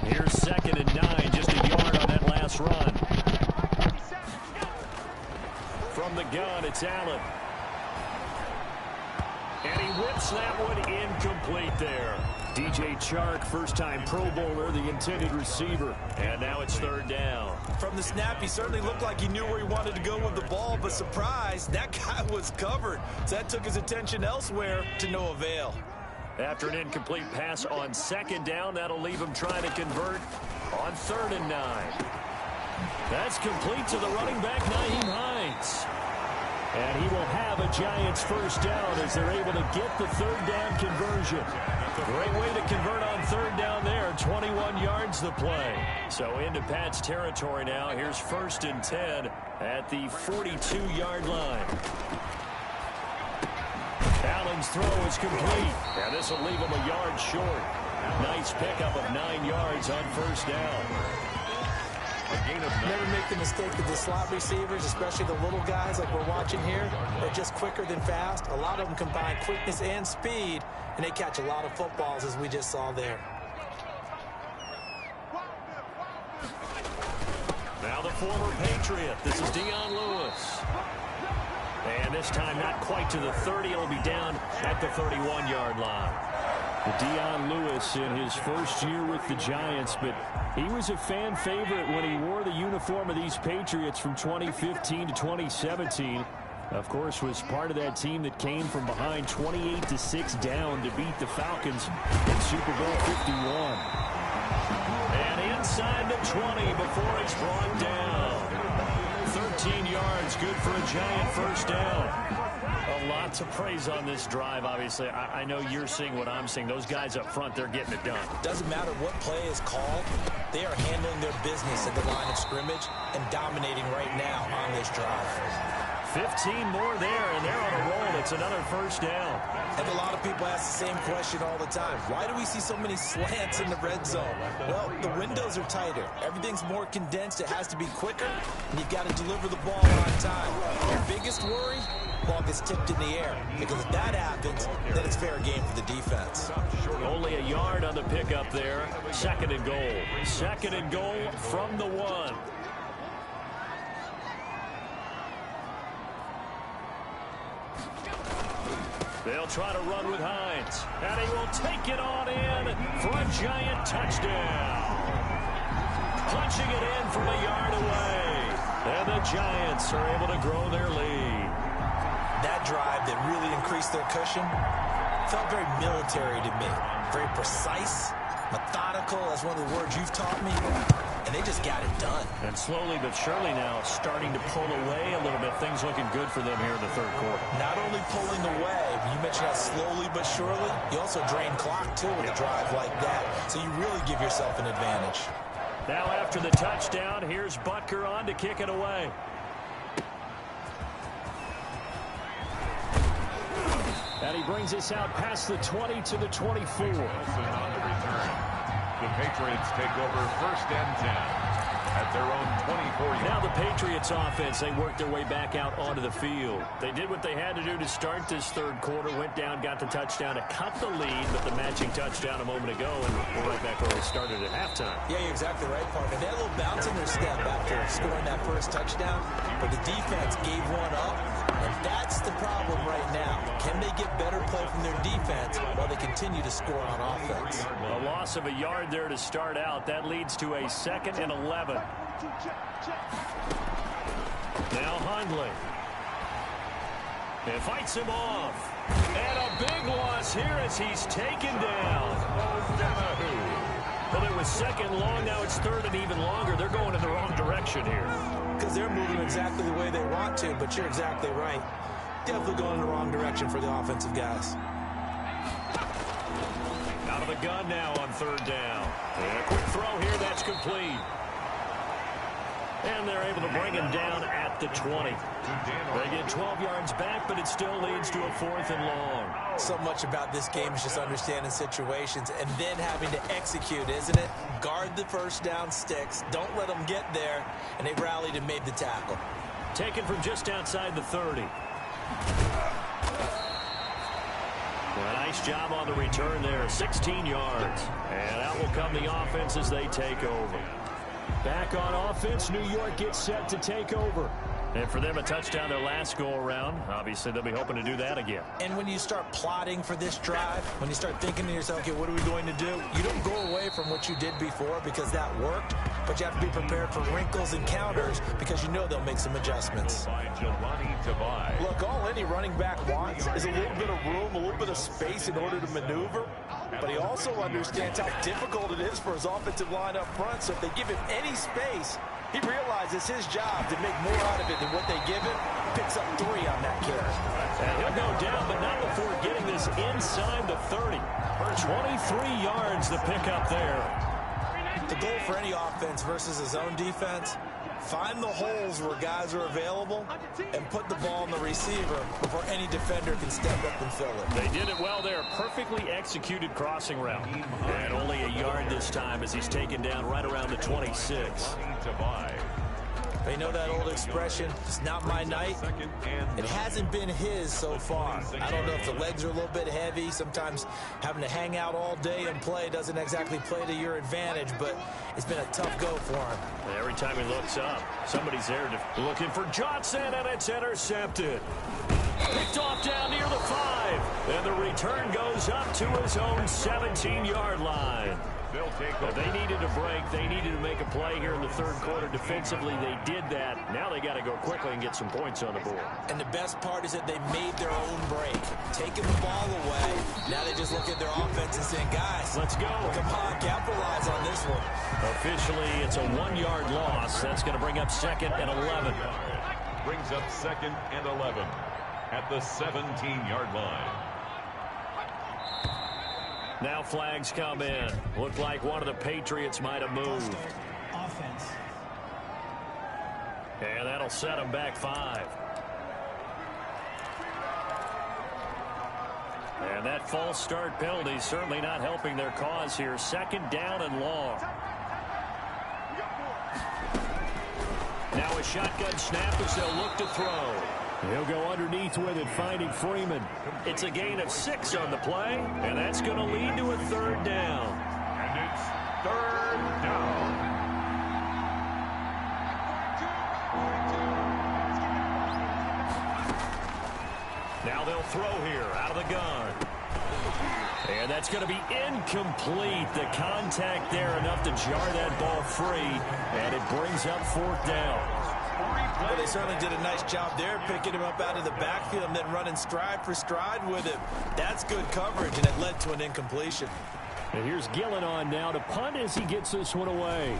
Here's 2nd and 9, just a yard on that last run. From the gun, it's Allen. And he whips that one incomplete there. DJ Chark, first-time Pro Bowler, the intended receiver. And now it's third down. From the snap, he certainly looked like he knew where he wanted to go with the ball, but surprise, that guy was covered. So that took his attention elsewhere to no avail. After an incomplete pass on 2nd down, that'll leave him trying to convert on 3rd and 9. That's complete to the running back, Nyheim Hines. And he will have a Giants first down as they're able to get the third down conversion. Great way to convert on 3rd down there. 21 yards the play. So into Pat's territory now. Here's 1st and 10 at the 42-yard line. Allen's throw is complete. And this will leave him a yard short. Nice pickup of 9 yards on 1st down. Never make the mistake that the slot receivers, especially the little guys like we're watching here, are just quicker than fast. A lot of them combine quickness and speed, and they catch a lot of footballs, as we just saw there. Now the former Patriot. This is Dion Lewis. And this time not quite to the 30. It'll be down at the 31-yard line. Dion Lewis in his first year with the Giants, but he was a fan favorite when he wore the uniform of these Patriots from 2015 to 2017. Of course, was part of that team that came from behind 28-6 down to beat the Falcons in Super Bowl 51. And inside the 20 before it's brought down. 13 yards, good for a Giant first down. A lot to praise on this drive, obviously. I know you're seeing what I'm seeing. Those guys up front, they're getting it done. Doesn't matter what play is called. They are handling their business at the line of scrimmage and dominating right now on this drive. 15 more there, and they're on a roll. It's another first down. And a lot of people ask the same question all the time. Why do we see so many slants in the red zone? Well, the windows are tighter. Everything's more condensed. It has to be quicker, and you've got to deliver the ball on time. Your biggest worry? Ball gets tipped in the air. Because if that happens, then it's fair game for the defense. Only a yard on the pickup there. Second and goal. Second and goal from the 1. They'll try to run with Hines. And he will take it on in for a Giant touchdown. Punching it in from a yard away. And the Giants are able to grow their lead. That drive that really increased their cushion felt very military to me. Very precise, methodical. That's one of the words you've taught me. And they just got it done. And slowly but surely now starting to pull away a little bit. Things looking good for them here in the third quarter. Not only pulling away, you mentioned that slowly but surely, you also drain clock too with a drive like that. So you really give yourself an advantage. Now after the touchdown, here's Butker on to kick it away. And he brings us out past the 20 to the 24. On the return. The Patriots take over first and 10 at their own 24. Now the Patriots offense, they worked their way back out onto the field. They did what they had to do to start this third quarter, went down, got the touchdown to cut the lead, but the matching touchdown a moment ago, and we're right back where we started at halftime. Yeah, you're exactly right, Parker. They had a little bounce in their step after scoring that first touchdown, but the defense gave one up, and that's the problem right now. Can they get better play from their defense while they continue to score on offense? A loss of a yard there to start out. That leads to a 2nd and 11. Now Hundley. It fights him off. And a big loss here as he's taken down. Well, it was second long. Now it's third and even longer. They're going in the wrong direction here. Because they're moving exactly the way they want to, but you're exactly right. Definitely going in the wrong direction for the offensive guys. Out of the gun now on third down. And a quick throw here. That's complete. And they're able to bring him down at the 20. They get 12 yards back, but it still leads to a 4th and long. So much about this game is just understanding situations and then having to execute, isn't it? Guard the first down sticks. Don't let them get there. And they rallied and made the tackle. Taken from just outside the 30. Well, nice job on the return there. 16 yards. And out will come the offense as they take over. Back on offense, New York gets set to take over. And for them, a touchdown their last go-around. Obviously, they'll be hoping to do that again. And when you start plotting for this drive, when you start thinking to yourself, okay, what are we going to do? You don't go away from what you did before because that worked, but you have to be prepared for wrinkles and counters because you know they'll make some adjustments. Look, all any running back wants is a little bit of room, a little bit of space in order to maneuver, but he also understands how difficult it is for his offensive line up front, so if they give him any space, he realizes his job to make more out of it than what they give him. Picks up 3 on that carry. And he'll go down, but not before getting this inside the 30. 23 yards to pick up there. The goal for any offense versus his own defense, find the holes where guys are available and put the ball in the receiver before any defender can step up and fill it. They did it well there. Perfectly executed crossing route. And only a yard this time as he's taken down right around the 26. You know that old expression, it's not my night? It hasn't been his so far. I don't know if the legs are a little bit heavy. Sometimes having to hang out all day and play doesn't exactly play to your advantage, but it's been a tough go for him. And every time he looks up, somebody's there looking for Johnson, and it's intercepted. Picked off down near the 5. And the return goes up to his own 17-yard line. They needed a break. They needed to make a play here in the third quarter. Defensively, they did that. Now they got to go quickly and get some points on the board. And the best part is that they made their own break, taking the ball away. Now they just look at their offense and saying, guys, let's go. Come on, capitalize on this one. Officially, it's a 1-yard loss. That's going to bring up 2nd and 11. Brings up 2nd and 11 at the 17-yard line. Now flags come in. Looked like one of the Patriots might have moved. Offense. And that'll set them back 5. And that false start penalty certainly not helping their cause here. 2nd down and long. Now a shotgun snap as they'll look to throw. He'll go underneath with it, finding Freeman. It's a gain of 6 on the play, and that's going to lead to a 3rd down. And it's 3rd down. Now they'll throw here out of the gun. And that's going to be incomplete. The contact there enough to jar that ball free, and it brings up 4th down. Well, they certainly did a nice job there, picking him up out of the backfield and then running stride for stride with him. That's good coverage, and it led to an incompletion. And here's Gillen on now to punt as he gets this one away.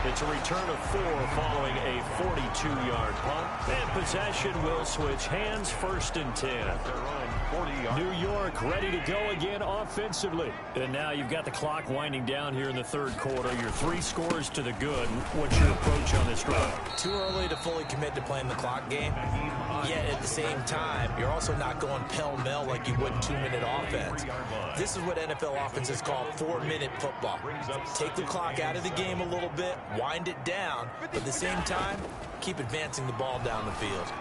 It's a return of 4 following a 42-yard punt. And possession will switch hands, 1st and 10. New York ready to go again offensively. And now you've got the clock winding down here in the third quarter. Your 3 scores to the good. What's your approach on this drive? Too early to fully commit to playing the clock game. Yet at the same time, you're also not going pell-mell like you would in 2-minute offense. This is what NFL offenses call 4-minute football. Take the clock out of the game a little bit, wind it down, but at the same time, keep advancing the ball down the field.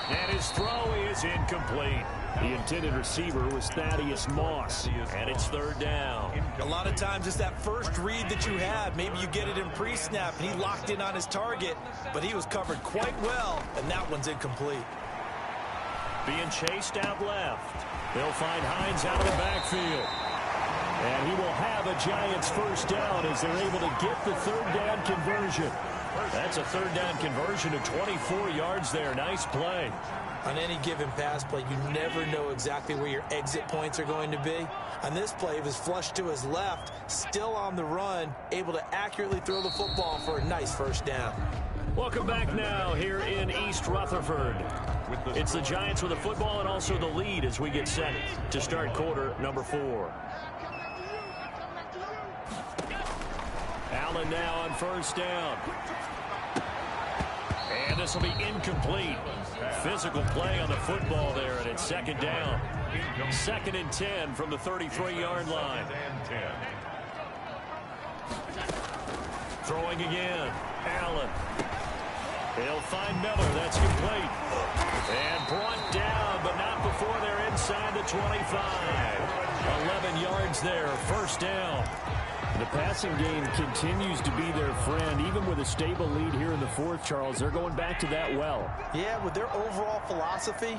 And his throw is incomplete. The intended receiver was Thaddeus Moss, and it's 3rd down. A lot of times it's that first read that you have. Maybe you get it in pre-snap, and he locked in on his target, but he was covered quite well, and that one's incomplete. Being chased out left. They'll find Hines out of the backfield. And he will have a Giants 1st down as they're able to get the 3rd down conversion. That's a 3rd down conversion of 24 yards there. Nice play. On any given pass play, you never know exactly where your exit points are going to be. On this play, it was flushed to his left, still on the run, able to accurately throw the football for a nice 1st down. Welcome back now here in East Rutherford. It's the Giants with the football and also the lead as we get set to start quarter number 4. Allen now on 1st down. And this will be incomplete. Physical play on the football there, and it's 2nd down. 2nd and 10 from the 33-yard line. Throwing again. Allen. He'll find Miller. That's complete. And brought down, but not before they're inside the 25. 11 yards there. 1st down. The passing game continues to be their friend, even with a stable lead here in the 4th, Charles. They're going back to that well. Yeah, with their overall philosophy,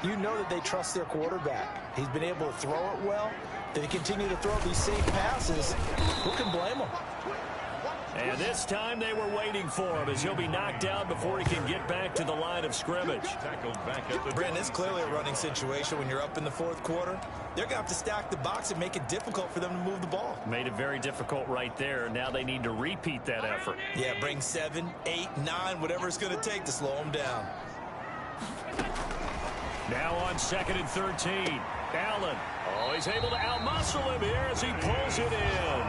you know that they trust their quarterback. He's been able to throw it well. They continue to throw these safe passes. Who can blame them? And this time they were waiting for him as he'll be knocked down before he can get back to the line of scrimmage. Brandon, it's clearly a running situation when you're up in the 4th quarter. They're going to have to stack the box and make it difficult for them to move the ball. Made it very difficult right there. Now they need to repeat that effort. Yeah, bring 7, 8, 9, whatever it's going to take to slow them down. Now on 2nd and 13. Allen. Oh, he's able to outmuscle him here as he pulls it in.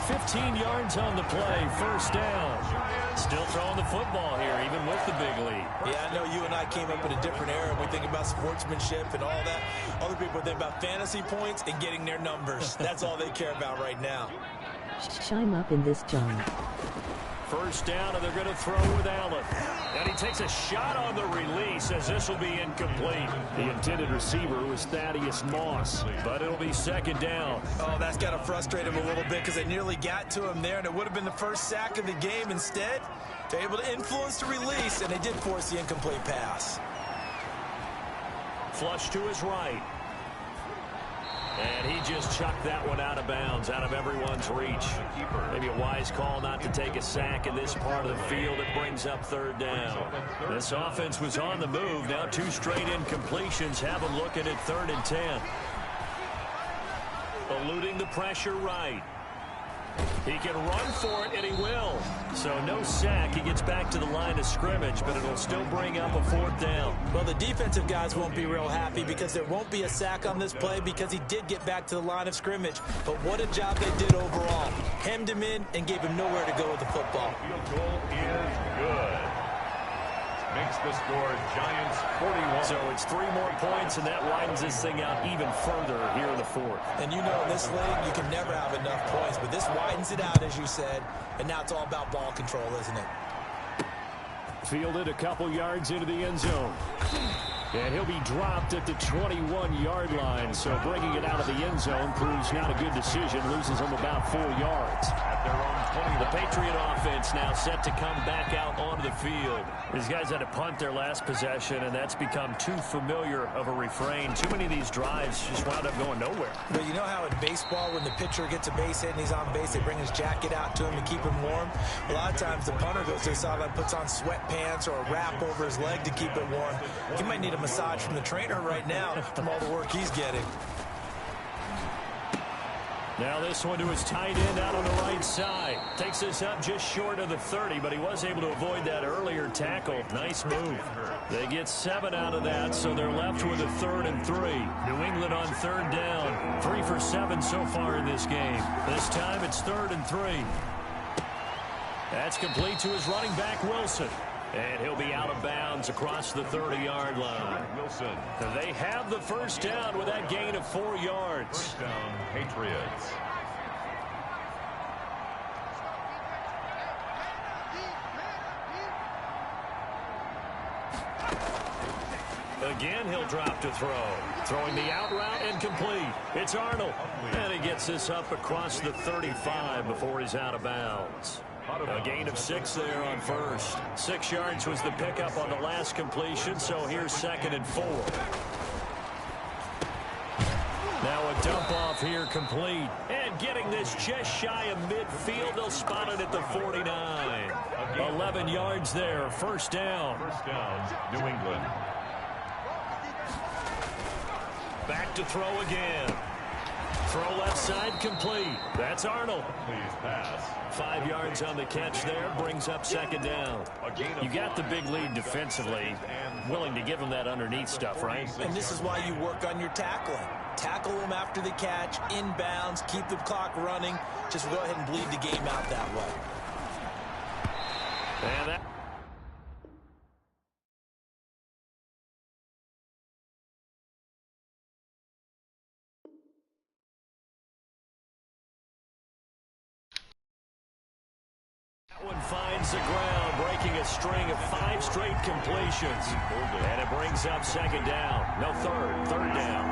15 yards on the play. 1st down. Still throwing the football here, even with the big lead. Yeah, I know you and I came up in a different era. We think about sportsmanship and all that. Other people think about fantasy points and getting their numbers. That's all they care about right now. Chime up in this, John. First down, and they're going to throw with Allen. And he takes a shot on the release as this will be incomplete. The intended receiver was Thaddeus Moss, but it'll be second down. Oh, that's got to frustrate him a little bit because they nearly got to him there, and it would have been the first sack of the game. Instead, they're able to influence the release, and they did force the incomplete pass. Flush to his right. And he just chucked that one out of bounds, out of everyone's reach. Maybe a wise call not to take a sack in this part of the field. It brings up third down. This offense was on the move. Now 2 straight incompletions have them looking at 3rd and 10. Eluding the pressure right. He can run for it, and he will. So no sack. He gets back to the line of scrimmage, but it'll still bring up a 4th down. Well, the defensive guys won't be real happy because there won't be a sack on this play because he did get back to the line of scrimmage. But what a job they did overall. Hemmed him in and gave him nowhere to go with the football. Field goal is good. Makes the score Giants 41. So it's 3 more points, and that widens this thing out even further here in the 4th. And you know in this league, you can never have enough points, but this widens it out, as you said, and now it's all about ball control, isn't it? Fielded a couple yards into the end zone. And he'll be dropped at the 21-yard line, so bringing it out of the end zone proves not a good decision. Loses him about 4 yards. At their own 20. The Patriot offense now set to come back out onto the field. These guys had to punt their last possession, and that's become too familiar of a refrain. Too many of these drives just wound up going nowhere. But you know how in baseball, when the pitcher gets a base hit and he's on base, they bring his jacket out to him to keep him warm? A lot of times the punter goes to the sideline, puts on sweatpants or a wrap over his leg to keep it warm. He might need a massage from the trainer right now from all the work he's getting. Now this one to his tight end out on the right side. Takes this up just short of the 30, but he was able to avoid that earlier tackle. Nice move. They get 7 out of that, so they're left with a 3rd and 3. New England on 3rd down. 3 for 7 so far in this game. This time it's 3rd and 3. That's complete to his running back, Wilson. And he'll be out of bounds across the 30-yard line. Wilson. They have the first down with that gain of 4 yards. First down, Patriots. Again, he'll drop to throw. Throwing the out route incomplete. It's Arnold. And he gets this up across the 35 before he's out of bounds. A gain of 6 there on first. 6 yards was the pickup on the last completion, so here's 2nd and 4. Now a dump off here complete. And getting this just shy of midfield, they'll spot it at the 49. 11 yards there, first down. First down, New England. Back to throw again. Throw left side complete. That's Arnold. Please pass. 5 yards on the catch there, brings up 2nd down. You got the big lead defensively, willing to give them that underneath stuff, right? And this is why you work on your tackling. Tackle them after the catch, inbounds, keep the clock running. Just go ahead and bleed the game out that way. And that one finds the ground, breaking a string of 5 straight completions. And it brings up 2nd down. No, third down. Third down.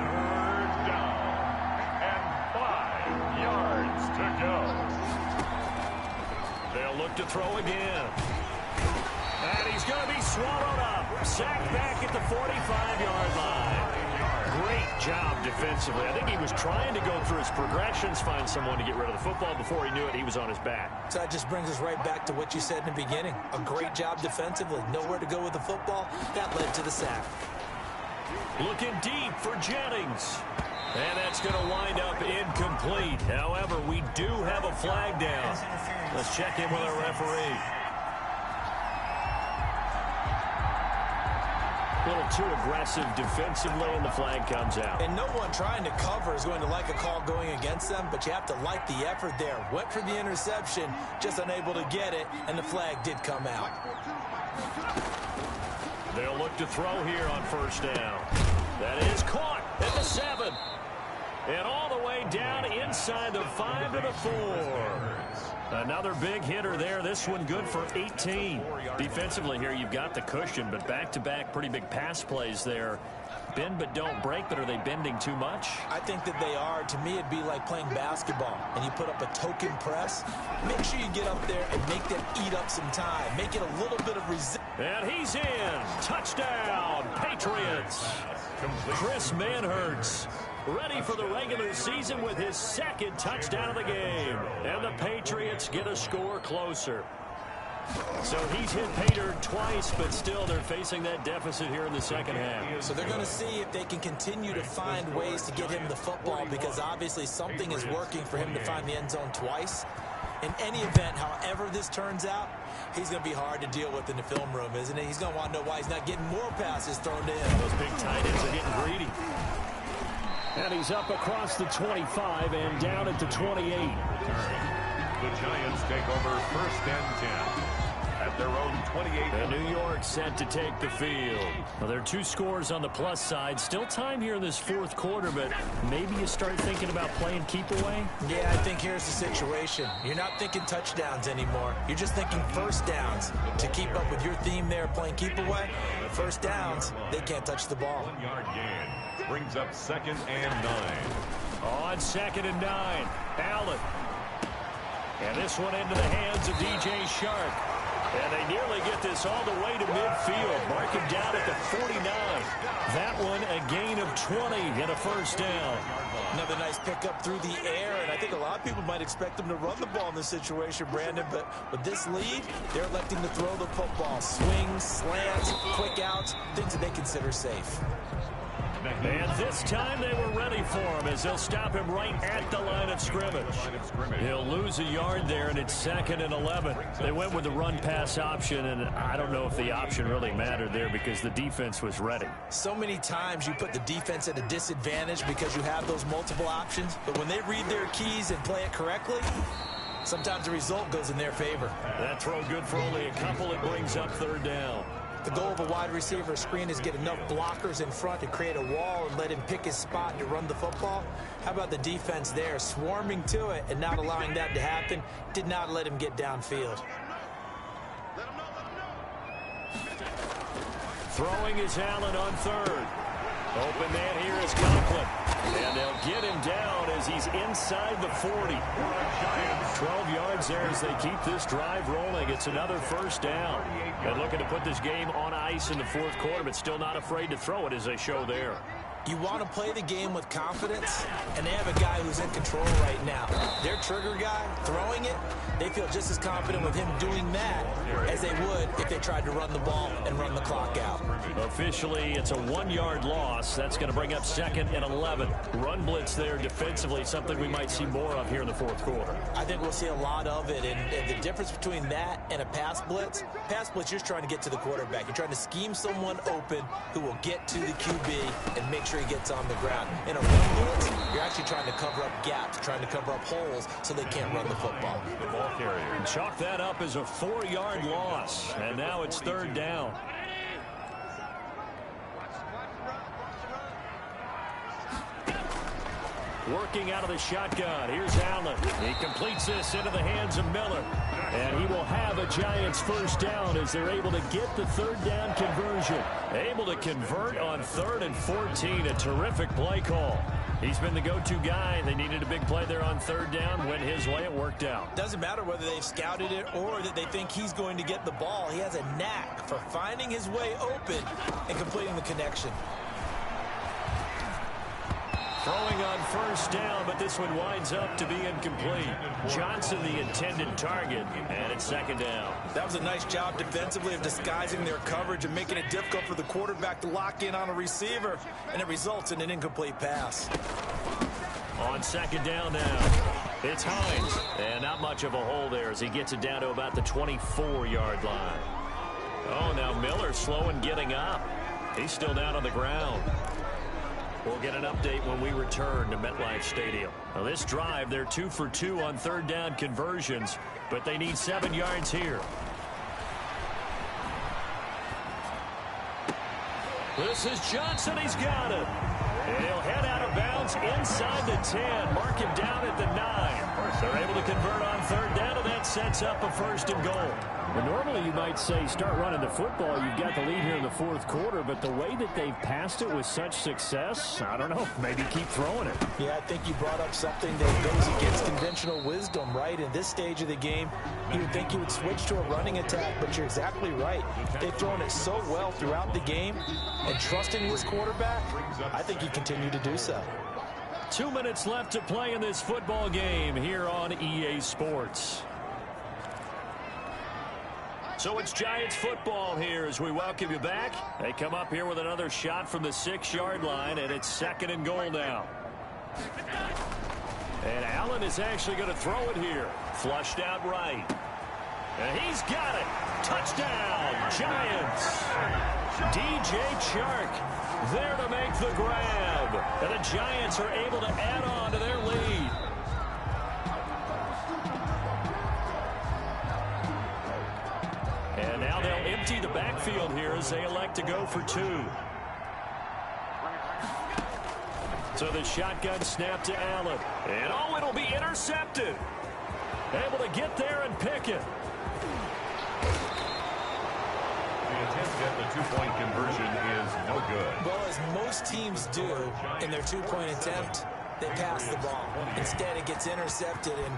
And 5 yards to go. They'll look to throw again. And he's going to be swallowed up. Sacked back at the 45-yard line. Great job defensively. I think he was trying to go through his progressions, find someone to get rid of the football. Before he knew it, he was on his back. So that just brings us right back to what you said in the beginning. A great job defensively. Nowhere to go with the football. That led to the sack. Looking deep for Jennings. And that's going to wind up incomplete. However, we do have a flag down. Let's check in with our referee. A little too aggressive defensively, and the flag comes out. And no one trying to cover is going to like a call going against them, but you have to like the effort there. Went for the interception, just unable to get it, and the flag did come out. They'll look to throw here on first down. That is caught at the 7. And all the way down inside the 5 to the 4. Another big hitter there. This one good for 18. Defensively here, you've got the cushion, but back-to-back pretty big pass plays there. Bend but don't break, but are they bending too much? I think that they are. To me, it'd be like playing basketball, and you put up a token press. Make sure you get up there and make them eat up some time. Make it a little bit of resistance. And he's in. Touchdown, Patriots. Chris Manhertz ready for the regular season with his second touchdown of the game. And the Patriots get a score closer. So he's hit Pater twice, but still they're facing that deficit here in the second half. So they're going to see if they can continue to find ways to get him the football, because obviously something is working for him to find the end zone twice. In any event, however this turns out, he's going to be hard to deal with in the film room, isn't he? He's going to want to know why he's not getting more passes thrown to him. Those big tight ends are getting greedy. And he's up across the 25 and down at the 28. The Giants take over 1st and 10 at their own 28. And New York set to take the field. Well, there are 2 scores on the plus side. Still time here in this 4th quarter, but maybe you start thinking about playing keep away? Yeah, I think here's the situation. You're not thinking touchdowns anymore. You're just thinking first downs. To keep up with your theme there, playing keep away, first downs, they can't touch the ball. 1-yard gain brings up 2nd and 9. On 2nd and 9, Allen. And this one into the hands of DJ Shark. And they nearly get this all the way to midfield. Mark him down at the 49. That one a gain of 20 and a first down. Another nice pickup through the air, and I think a lot of people might expect them to run the ball in this situation, Brandon, but with this lead, they're electing to throw the football. Swings, slants, quick outs, things that they consider safe. And this time they were ready for him as they'll stop him right at the line of scrimmage. He'll lose a yard there, and it's 2nd and 11. They went with the run-pass option, and I don't know if the option really mattered there because the defense was ready. So many times you put the defense at a disadvantage because you have those multiple options, but when they read their keys and play it correctly, sometimes the result goes in their favor. That throw good for only a couple. It brings up 3rd down. The goal of a wide receiver screen is get enough blockers in front to create a wall and let him pick his spot to run the football. How about the defense there, swarming to it and not allowing that to happen? Did not let him get downfield. Throwing is Allen on 3rd. Open man here is Conklin. And they'll get him down as he's inside the 40. 12 yards there as they keep this drive rolling. It's another first down. And looking to put this game on ice in the 4th quarter, but still not afraid to throw it as they show there. You want to play the game with confidence, and they have a guy who's in control right now. Their trigger guy, throwing it, they feel just as confident with him doing that as they would if they tried to run the ball and run the clock out. Officially, it's a 1-yard loss. That's going to bring up 2nd and 11. Run blitz there defensively, something we might see more of here in the 4th quarter. I think we'll see a lot of it, and the difference between that and a pass blitz, you're just trying to get to the quarterback. You're trying to scheme someone open who will get to the QB and make sure he gets on the ground. In a run blitz, you're actually trying to cover up gaps, trying to cover up holes so they can't run the football. The ball carrier. Chalk that up as a 4-yard loss, and now it's 3rd down. Working out of the shotgun. Here's Allen. He completes this into the hands of Miller. And he will have a Giants first down as they're able to get the 3rd down conversion. Able to convert on 3rd and 14. A terrific play call. He's been the go-to guy. They needed a big play there on 3rd down. Went his way. It worked out. Doesn't matter whether they've scouted it or that they think he's going to get the ball. He has a knack for finding his way open and completing the connection. Throwing on 1st down, but this one winds up to be incomplete. Johnson, the intended target, and it's 2nd down. That was a nice job defensively of disguising their coverage and making it difficult for the quarterback to lock in on a receiver, and it results in an incomplete pass. On 2nd down now, it's Hines, and not much of a hole there as he gets it down to about the 24-yard line. Oh, now Miller slow in getting up. He's still down on the ground. We'll get an update when we return to MetLife Stadium. Now this drive, they're 2 for 2 on 3rd down conversions, but they need 7 yards here. This is Johnson. He's got it. And he'll head out of bounds inside the 10. Mark him down at the 9. They're able to convert on third down, and that sets up a 1st and goal. Well, normally you might say start running the football. You've got the lead here in the 4th quarter, but the way that they've passed it with such success, I don't know, maybe keep throwing it. Yeah, I think you brought up something that goes against conventional wisdom, right? In this stage of the game, you would think you would switch to a running attack, but you're exactly right. They've thrown it so well throughout the game, and trusting this quarterback, I think you continue to do so. 2 minutes left to play in this football game here on EA Sports. So it's Giants football here as we welcome you back. They come up here with another shot from the 6-yard line, and it's 2nd and goal now. And Allen is actually going to throw it here. Flushed out right. And he's got it. Touchdown, Giants. DJ Chark there to make the grab. And the Giants are able to add on to their lead. And now they'll empty the backfield here as they elect to go for 2. So the shotgun snap to Allen. And oh, it'll be intercepted. Able to get there and pick it. The attempt at the 2-point conversion is no good. Well, as most teams do in their 2-point attempt, they pass the ball. Instead, it gets intercepted. And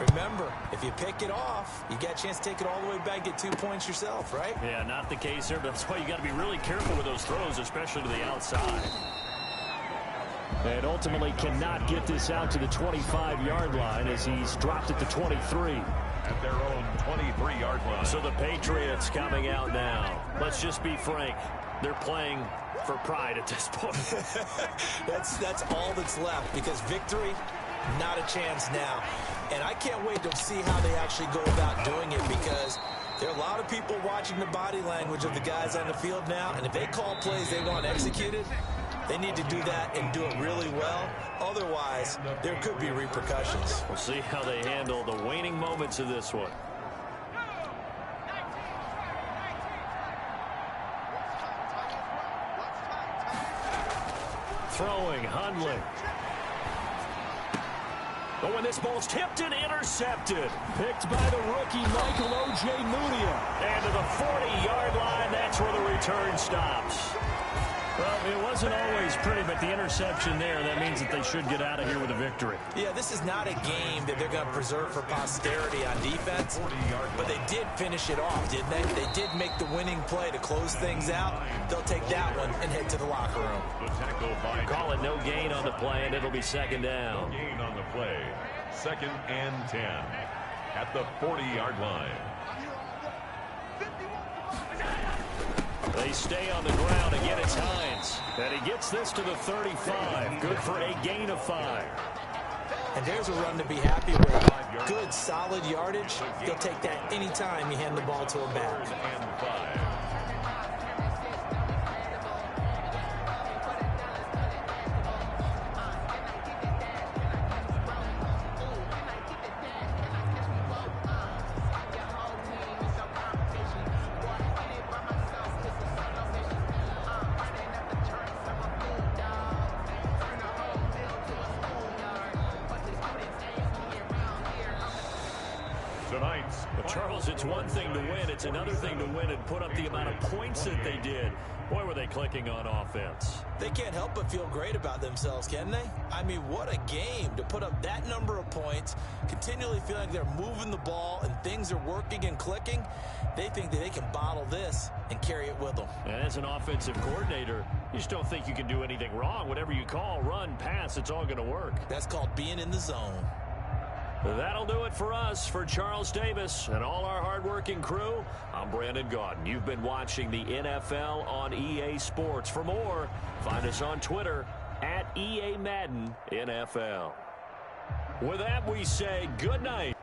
remember, if you pick it off, you got a chance to take it all the way back, get 2 points yourself, right? Yeah, not the case there, but that's why you got to be really careful with those throws, especially to the outside. And ultimately cannot get this out to the 25-yard line as he's dropped it to 23. At their own 23-yard line. So the Patriots coming out now. Let's just be frank. They're playing for pride at this point. That's all that's left, because victory, not a chance now. And I can't wait to see how they actually go about doing it, because there are a lot of people watching the body language of the guys on the field now, and if they call plays they want executed, they need to do that and do it really well. Otherwise, there could be repercussions. We'll see how they handle the waning moments of this one. Throwing, Hundley. Oh, and this ball's tipped and intercepted. Picked by the rookie, Michael O.J. Mudia. And to the 40-yard line, that's where the return stops. Well, it wasn't always pretty, but the interception there, that means that they should get out of here with a victory. Yeah, this is not a game that they're going to preserve for posterity on defense, but they did finish it off, didn't they? They did make the winning play to close things out. They'll take that one and head to the locker room. Call it no gain on the play, and it'll be 2nd down. No gain on the play. 2nd and 10 at the 40-yard line. They stay on the ground. Again, it's Hines. And he gets this to the 35. Good for a gain of 5. And there's a run to be happy with. Good, solid yardage. They'll take that anytime you hand the ball to a back. And 5. Charles, it's one thing to win. It's another thing to win and put up the amount of points that they did. Boy, were they clicking on offense. They can't help but feel great about themselves, can they? I mean, what a game to put up that number of points, continually feeling like they're moving the ball and things are working and clicking. They think that they can bottle this and carry it with them. And as an offensive coordinator, you just don't think you can do anything wrong. Whatever you call, run, pass, it's all going to work. That's called being in the zone. That'll do it for us. For Charles Davis and all our hardworking crew, I'm Brandon Gaudin. You've been watching the NFL on EA Sports. For more, find us on Twitter @EA Madden NFL. With that, we say good night.